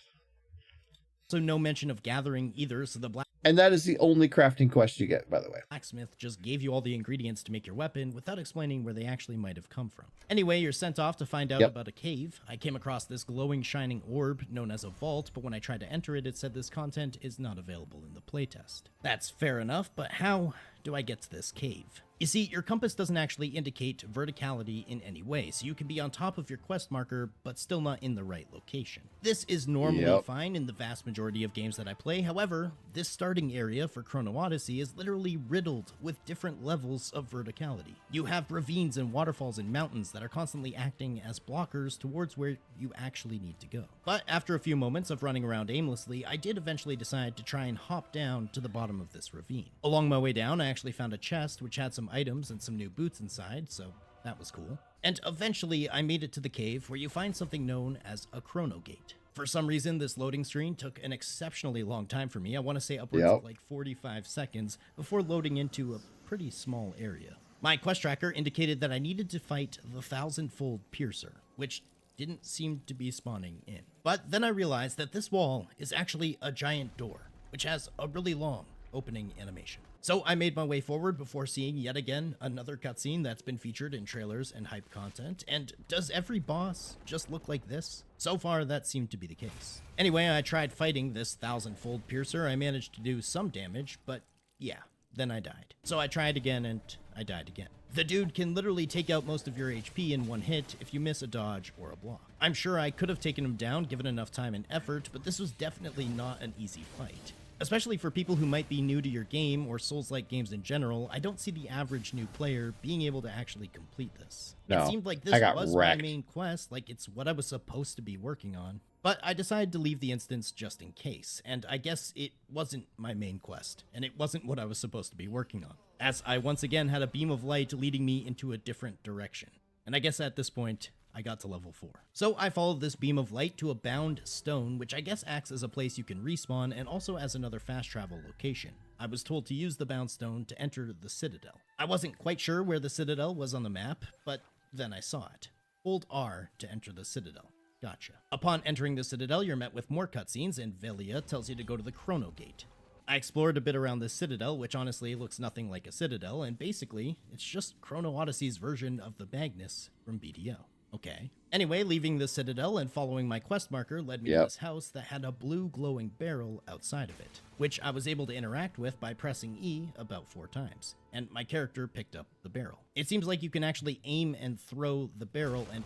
So no mention of gathering either, so the And that is the only crafting quest you get, by the way. blacksmith just gave you all the ingredients to make your weapon without explaining where they actually might have come from. Anyway, you're sent off to find out about a cave. I came across this glowing, shining orb known as a vault, but when I tried to enter it, it said this content is not available in the playtest. That's fair enough, but how do I get to this cave? You see, your compass doesn't actually indicate verticality in any way, so you can be on top of your quest marker, but still not in the right location. This is normally fine in the vast majority of games that I play. However, this starting area for Chrono Odyssey is literally riddled with different levels of verticality. You have ravines and waterfalls and mountains that are constantly acting as blockers towards where you actually need to go. But after a few moments of running around aimlessly, I did eventually decide to try and hop down to the bottom of this ravine. Along my way down, I actually found a chest which had some items and some new boots inside, so that was cool. And eventually I made it to the cave where you find something known as a chrono gate. For some reason, this loading screen took an exceptionally long time for me. I want to say upwards of like 45 seconds before loading into a pretty small area. My quest tracker indicated that I needed to fight the 1,000-fold piercer, which didn't seem to be spawning in. But then I realized that this wall is actually a giant door, which has a really long opening animation. So I made my way forward before seeing yet again another cutscene that's been featured in trailers and hype content. And does every boss just look like this? So far, that seemed to be the case. Anyway, I tried fighting this 1,000-fold piercer. I managed to do some damage, but yeah, then I died. So I tried again and I died again. The dude can literally take out most of your HP in one hit if you miss a dodge or a block. I'm sure I could have taken him down given enough time and effort, but this was definitely not an easy fight. Especially for people who might be new to your game or Souls-like games in general, I don't see the average new player being able to actually complete this. No, it seemed like this was wrecked. my main quest, like it's what I was supposed to be working on. But I decided to leave the instance just in case, and I guess it wasn't my main quest, and it wasn't what I was supposed to be working on, as I once again had a beam of light leading me into a different direction. And I guess at this point, I got to level 4. So I followed this beam of light to a bound stone, which I guess acts as a place you can respawn and also as another fast travel location. I was told to use the bound stone to enter the citadel. I wasn't quite sure where the citadel was on the map, but then I saw it. Hold R to enter the citadel. Gotcha. Upon entering the citadel, you're met with more cutscenes, and Velia tells you to go to the Chrono Gate. I explored a bit around this citadel, which honestly looks nothing like a citadel, and basically, it's just Chrono Odyssey's version of the Magnus from BDO. Okay. Anyway, leaving the citadel and following my quest marker led me to this house that had a blue glowing barrel outside of it, which I was able to interact with by pressing E about 4 times, and my character picked up the barrel. It seems like you can actually aim and throw the barrel and...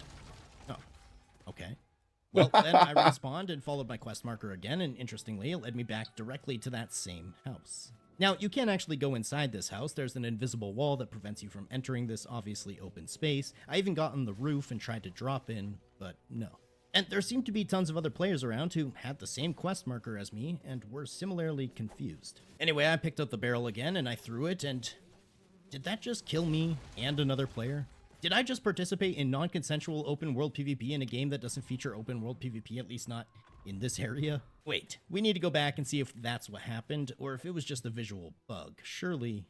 Oh, okay. Well, then I respawned and followed my quest marker again, and interestingly, it led me back directly to that same house. Now, you can't actually go inside this house. There's an invisible wall that prevents you from entering this obviously open space. I even got on the roof and tried to drop in, but no. And there seemed to be tons of other players around who had the same quest marker as me and were similarly confused. Anyway, I picked up the barrel again and I threw it, and did that just kill me and another player? Did I just participate in non-consensual open world PvP in a game that doesn't feature open world PvP, at least not in this area? Wait, we need to go back and see if that's what happened, or if it was just a visual bug. Surely...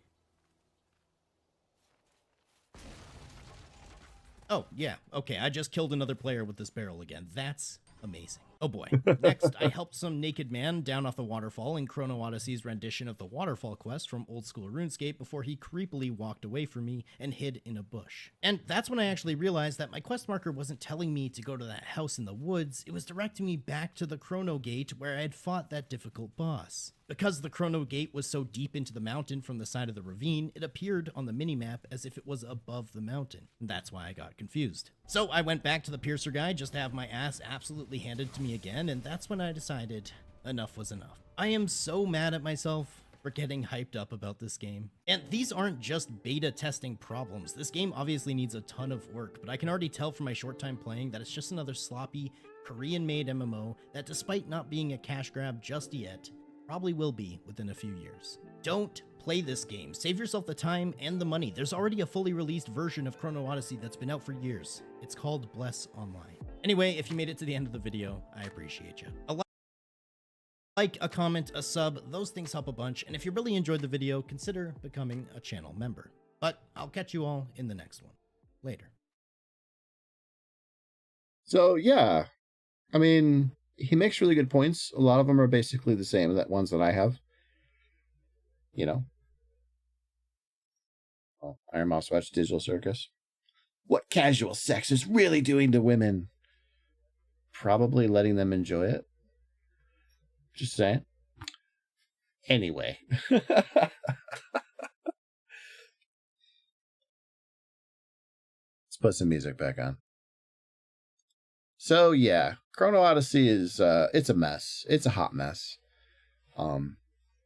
Oh, yeah, okay, I just killed another player with this barrel again. That's amazing. Oh boy. Next, I helped some naked man down off the waterfall in Chrono Odyssey's rendition of the waterfall quest from old school RuneScape before he creepily walked away from me and hid in a bush. And that's when I actually realized that my quest marker wasn't telling me to go to that house in the woods, it was directing me back to the Chrono Gate where I had fought that difficult boss. Because the Chrono Gate was so deep into the mountain from the side of the ravine, it appeared on the minimap as if it was above the mountain. That's why I got confused. So I went back to the Piercer guy just to have my ass absolutely handed to me again, and that's when I decided enough was enough. I am so mad at myself for getting hyped up about this game. And these aren't just beta testing problems. This game obviously needs a ton of work, but I can already tell from my short time playing that it's just another sloppy, Korean-made MMO that despite not being a cash grab just yet, probably will be within a few years. Don't play this game. Save yourself the time and the money. There's already a fully released version of Chrono Odyssey that's been out for years. It's called Bless Online. Anyway, if you made it to the end of the video, I appreciate you. A like, a comment, a sub, those things help a bunch, and if you really enjoyed the video, consider becoming a channel member. But I'll catch you all in the next one. Later. So, yeah. I mean, he makes really good points. A lot of them are basically the same as ones that I have. You know. Oh, Iron Mouse Watch Digital Circus. What casual sex is really doing to women? Probably letting them enjoy it. Just saying. Anyway. Let's put some music back on. So yeah, Chrono Odyssey is it's a mess. It's a hot mess.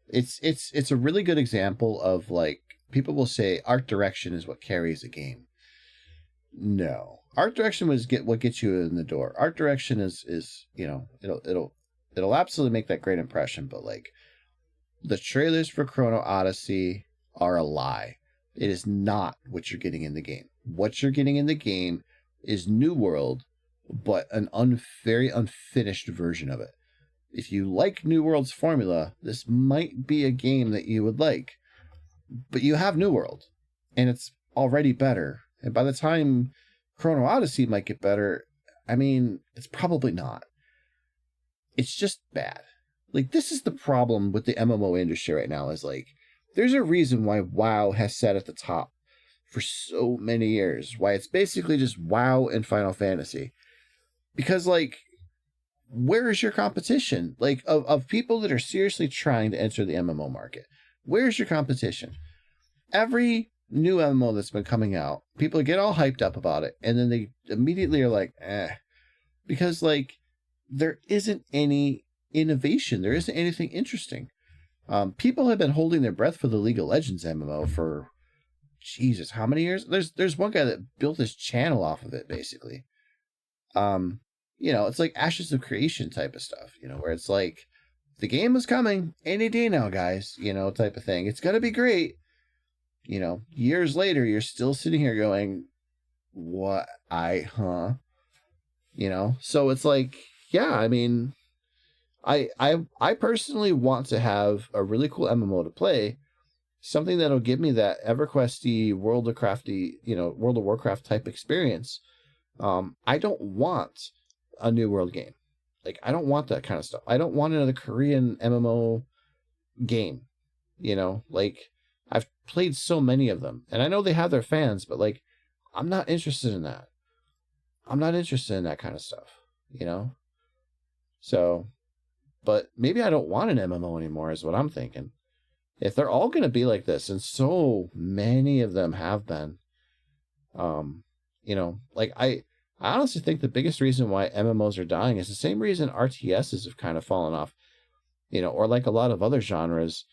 It's a really good example of, like, people will say art direction is what carries a game. No. Art direction was what gets you in the door. Art direction is you know, it'll absolutely make that great impression, but like the trailers for Chrono Odyssey are a lie. It is not what you're getting in the game. What you're getting in the game is New World but an very unfinished version of it. If you like New World's formula, this might be a game that you would like. But you have New World, and it's already better. And by the time Chrono Odyssey might get better, I mean, it's probably not. It's just bad. Like, this is the problem with the MMO industry right now, is like, there's a reason why WoW has sat at the top for so many years. Why it's basically just WoW and Final Fantasy. Because, like, where is your competition? Like, of people that are seriously trying to enter the MMO market, where's your competition? Every new MMO that's been coming out, people get all hyped up about it, and then they immediately are like, because, like, there isn't any innovation. There isn't anything interesting. People have been holding their breath for the League of Legends MMO for, Jesus, how many years? There's one guy that built his channel off of it, basically. It's like Ashes of Creation type of stuff, where it's like, the game is coming any day now, guys, type of thing. It's going to be great. Years later, you're still sitting here going, what? So it's like, yeah, I mean, I personally want to have a really cool MMO to play, something that'll give me that EverQuest-y, World of Warcraft type experience. I don't want a New World game. Like, I don't want that kind of stuff. I don't want another Korean MMO game. Like, I've played so many of them, and I know they have their fans, but, like, I'm not interested in that. I'm not interested in that kind of stuff, So, but maybe I don't want an MMO anymore is what I'm thinking. If they're all going to be like this, and so many of them have been, like, I honestly think the biggest reason why MMOs are dying is the same reason RTSs have kind of fallen off, or like a lot of other genres.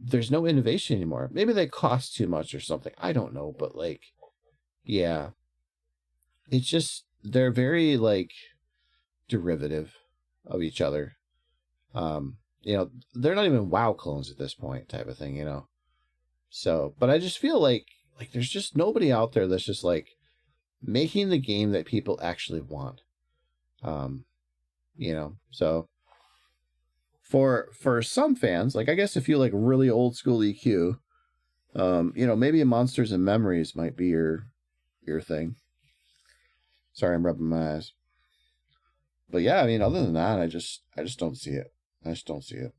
There's no innovation anymore. Maybe they cost too much or something. I don't know, but, like, yeah, it's just, they're very, like, derivative of each other. They're not even WoW clones at this point, type of thing, So, but I just feel like there's just nobody out there that's just, like, making the game that people actually want. So for some fans, like, I guess if you like really old school EQ, maybe Monsters and Memories might be your thing. Sorry, I'm rubbing my eyes. But yeah, I mean, other than that, I just don't see it. I just don't see it.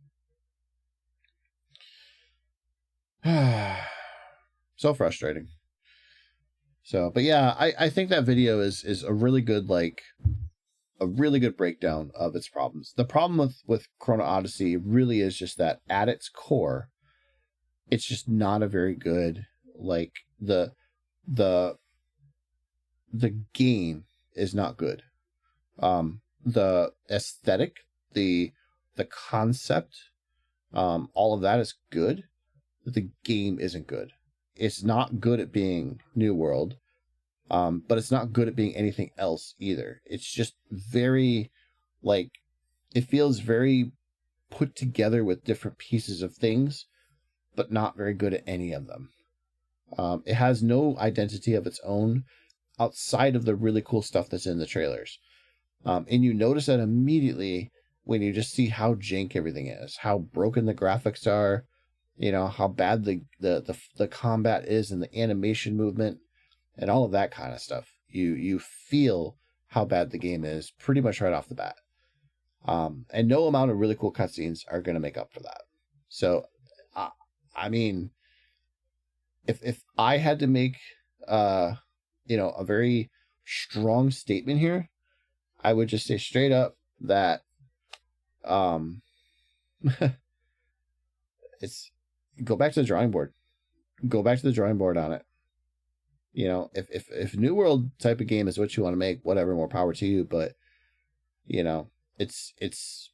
So frustrating. So, but yeah, I think that video is a really good, like, a really good breakdown of its problems. The problem with Chrono Odyssey really is just that at its core, it's just not a very good, like, the game is not good. The aesthetic, the concept, all of that is good, but the game isn't good. It's not good at being New World, but it's not good at being anything else either. It's just very, like, it feels very put together with different pieces of things, but not very good at any of them. It has no identity of its own outside of the really cool stuff that's in the trailers. And you notice that immediately when you just see how jank everything is, how broken the graphics are, how bad the combat is and the animation movement and all of that kind of stuff. You feel how bad the game is pretty much right off the bat. And no amount of really cool cutscenes are going to make up for that. So, I mean, if I had to make, a very strong statement here, I would just say straight up that, it's, go back to the drawing board. Go back to the drawing board on it. If New World type of game is what you want to make, whatever, more power to you. But, it's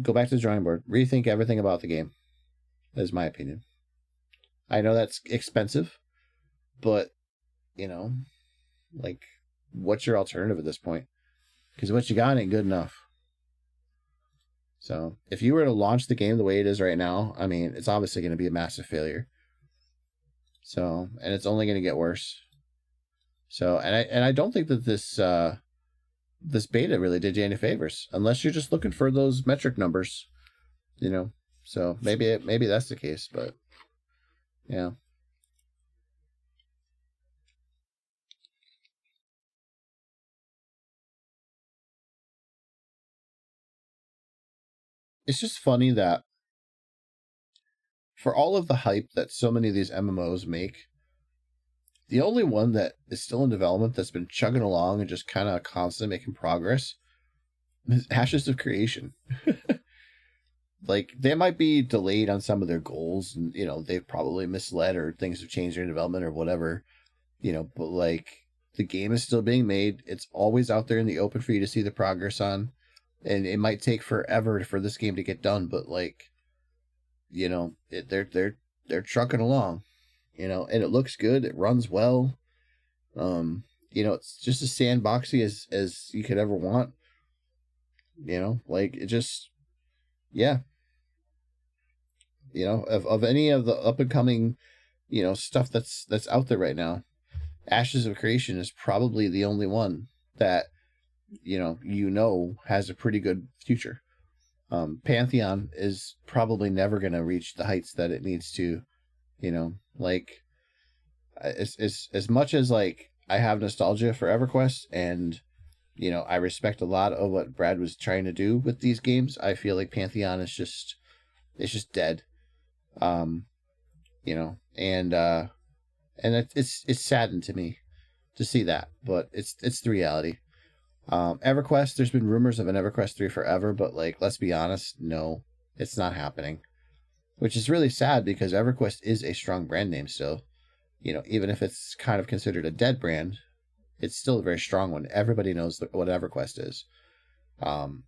go back to the drawing board. Rethink everything about the game. That is my opinion. I know that's expensive, but, like, what's your alternative at this point? Because what you got ain't good enough. So if you were to launch the game the way it is right now, I mean, it's obviously going to be a massive failure. So, and it's only going to get worse. So, and I don't think that this beta really did you any favors, unless you're just looking for those metric numbers, you know. So maybe that's the case, but yeah. It's just funny that for all of the hype that so many of these MMOs make, the only one that is still in development that's been chugging along and just kind of constantly making progress is Ashes of Creation. Like, they might be delayed on some of their goals, and they've probably misled or things have changed in development or whatever, but like, the game is still being made. It's always out there in the open for you to see the progress on, and it might take forever for this game to get done, but like, they're trucking along, and it looks good. It runs well. It's just as sandboxy as you could ever want. Like, it just, yeah. Of any of the up and coming, stuff that's out there right now, Ashes of Creation is probably the only one that has a pretty good future. Pantheon is probably never going to reach the heights that it needs to. Like, as much as like I have nostalgia for EverQuest, and I respect a lot of what Brad was trying to do with these games, I feel like Pantheon is just dead. um and it's saddened to me to see that, but it's the reality. EverQuest, there's been rumors of an EverQuest 3 forever, but like, let's be honest, no, it's not happening, which is really sad because EverQuest is a strong brand name still. Even if it's kind of considered a dead brand, it's still a very strong one. Everybody knows what EverQuest is. um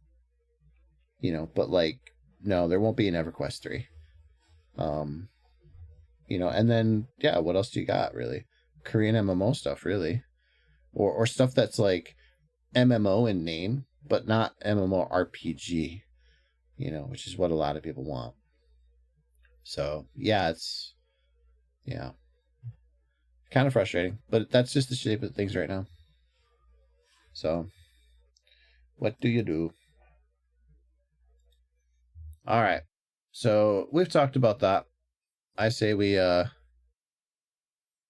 but like, no, there won't be an EverQuest 3. um and then, yeah, what else do you got, really? Korean MMO stuff, really, or stuff that's like MMO in name, but not MMORPG, which is what a lot of people want. So yeah, it's, yeah, kind of frustrating, but that's just the shape of things right now. So what do you do? All right, so we've talked about that. I say we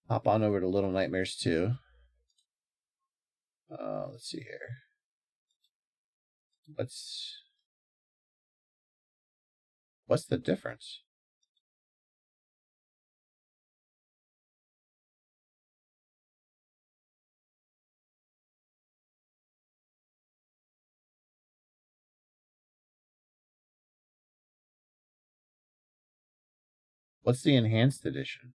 hop on over to Little Nightmares 2. Let's see here. What's the difference? What's the enhanced edition?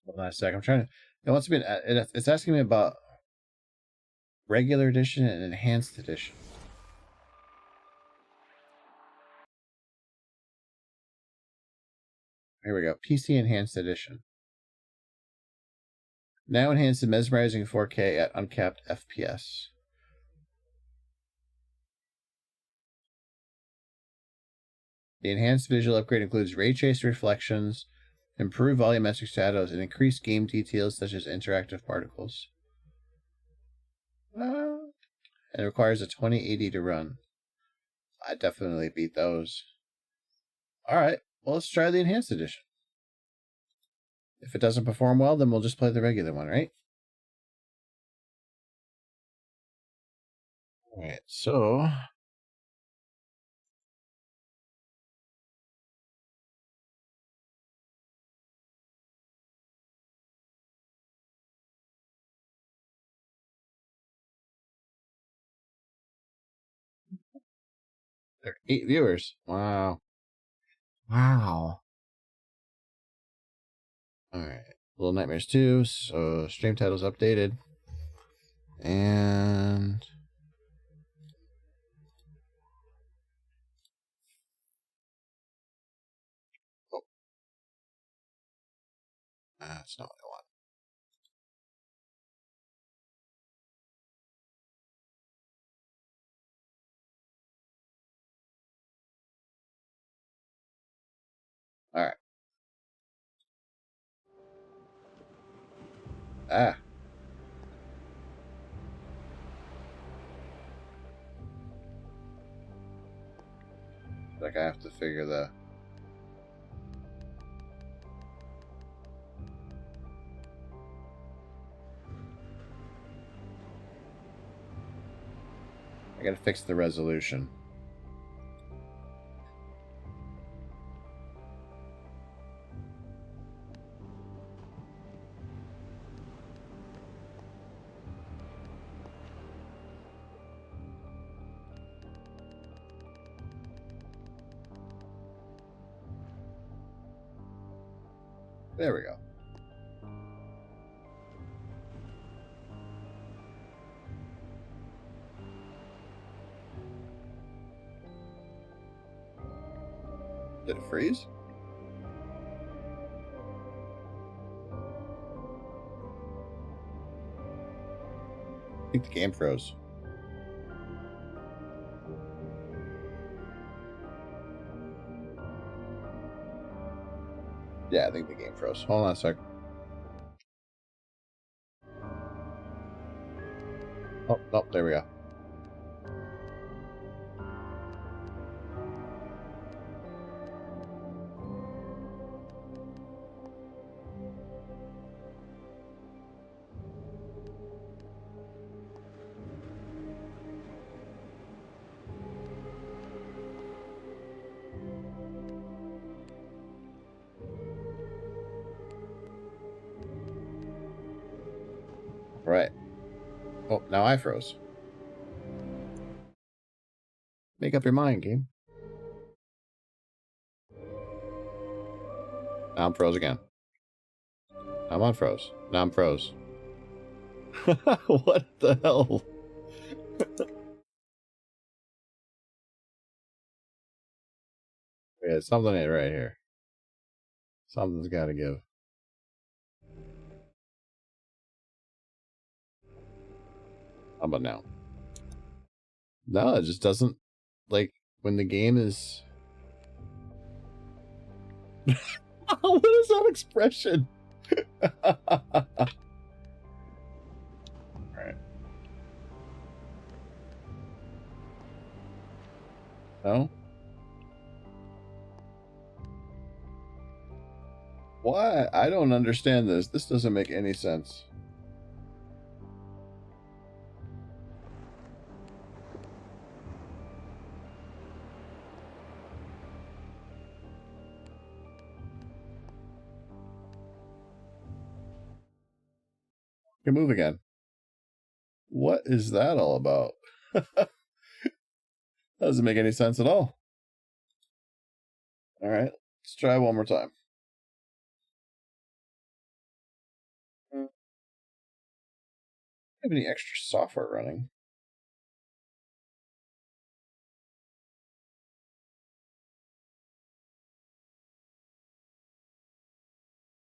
Hold on a sec. I'm trying to. It wants me. It's asking me about regular edition and enhanced edition. Here we go. PC enhanced edition. Now enhanced in mesmerizing 4K at uncapped FPS. The enhanced visual upgrade includes ray trace reflections, improved volumetric shadows, and increased game details such as interactive particles. And it requires a 2080 to run. I definitely beat those. All right, well, let's try the enhanced edition. If it doesn't perform well, then we'll just play the regular one, right? All right, so there are 8 viewers. Wow. Wow. All right. Little Nightmares 2. So stream title's updated. And oh, that's not what I want. All right. Ah. Like I have to figure the... I gotta fix the resolution. There we go. Did it freeze? I think the game froze. Yeah, I think the game froze. Hold on a sec. Oh, no, there we go. Right. Oh, now I froze. Make up your mind, game. Now I'm froze again. I'm unfroze. Now I'm froze. What the hell? Yeah, something ain't right here. Something's got to give. How about now? No, it just doesn't, like, when the game is... What is that expression? Alright. No? Why? I don't understand this. This doesn't make any sense. You can move again. What is that all about? Doesn't make any sense at all. All right, let's try one more time. Have any extra software running?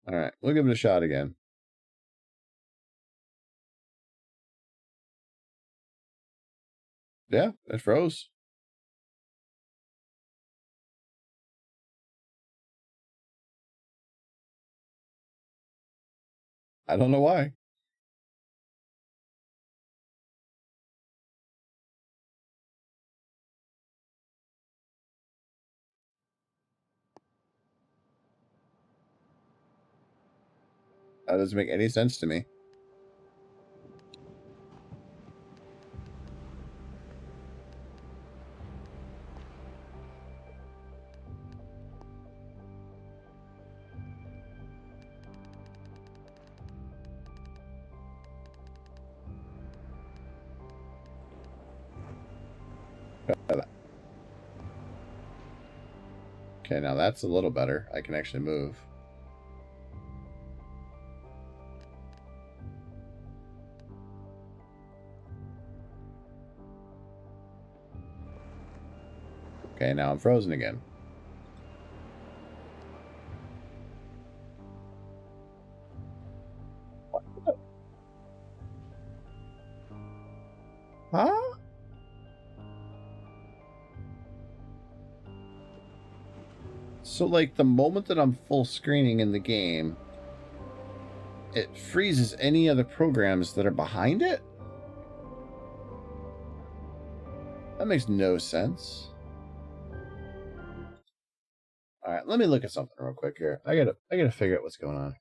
All right, we'll give it a shot again. Yeah, it froze. I don't know why. That doesn't make any sense to me. Okay, now that's a little better. I can actually move. Okay, now I'm frozen again. Huh? So, like, the moment that I'm full screening in the game, it freezes any other programs that are behind it? That makes no sense. All right, let me look at something real quick here. I gotta figure out what's going on.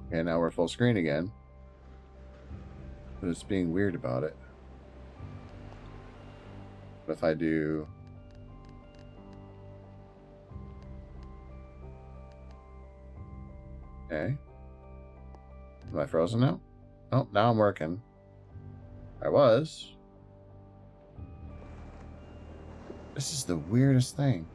Okay, now we're full screen again. But it's being weird about it. What if I do... Okay. Am I frozen now? Oh, now I'm working. I was. This is the weirdest thing.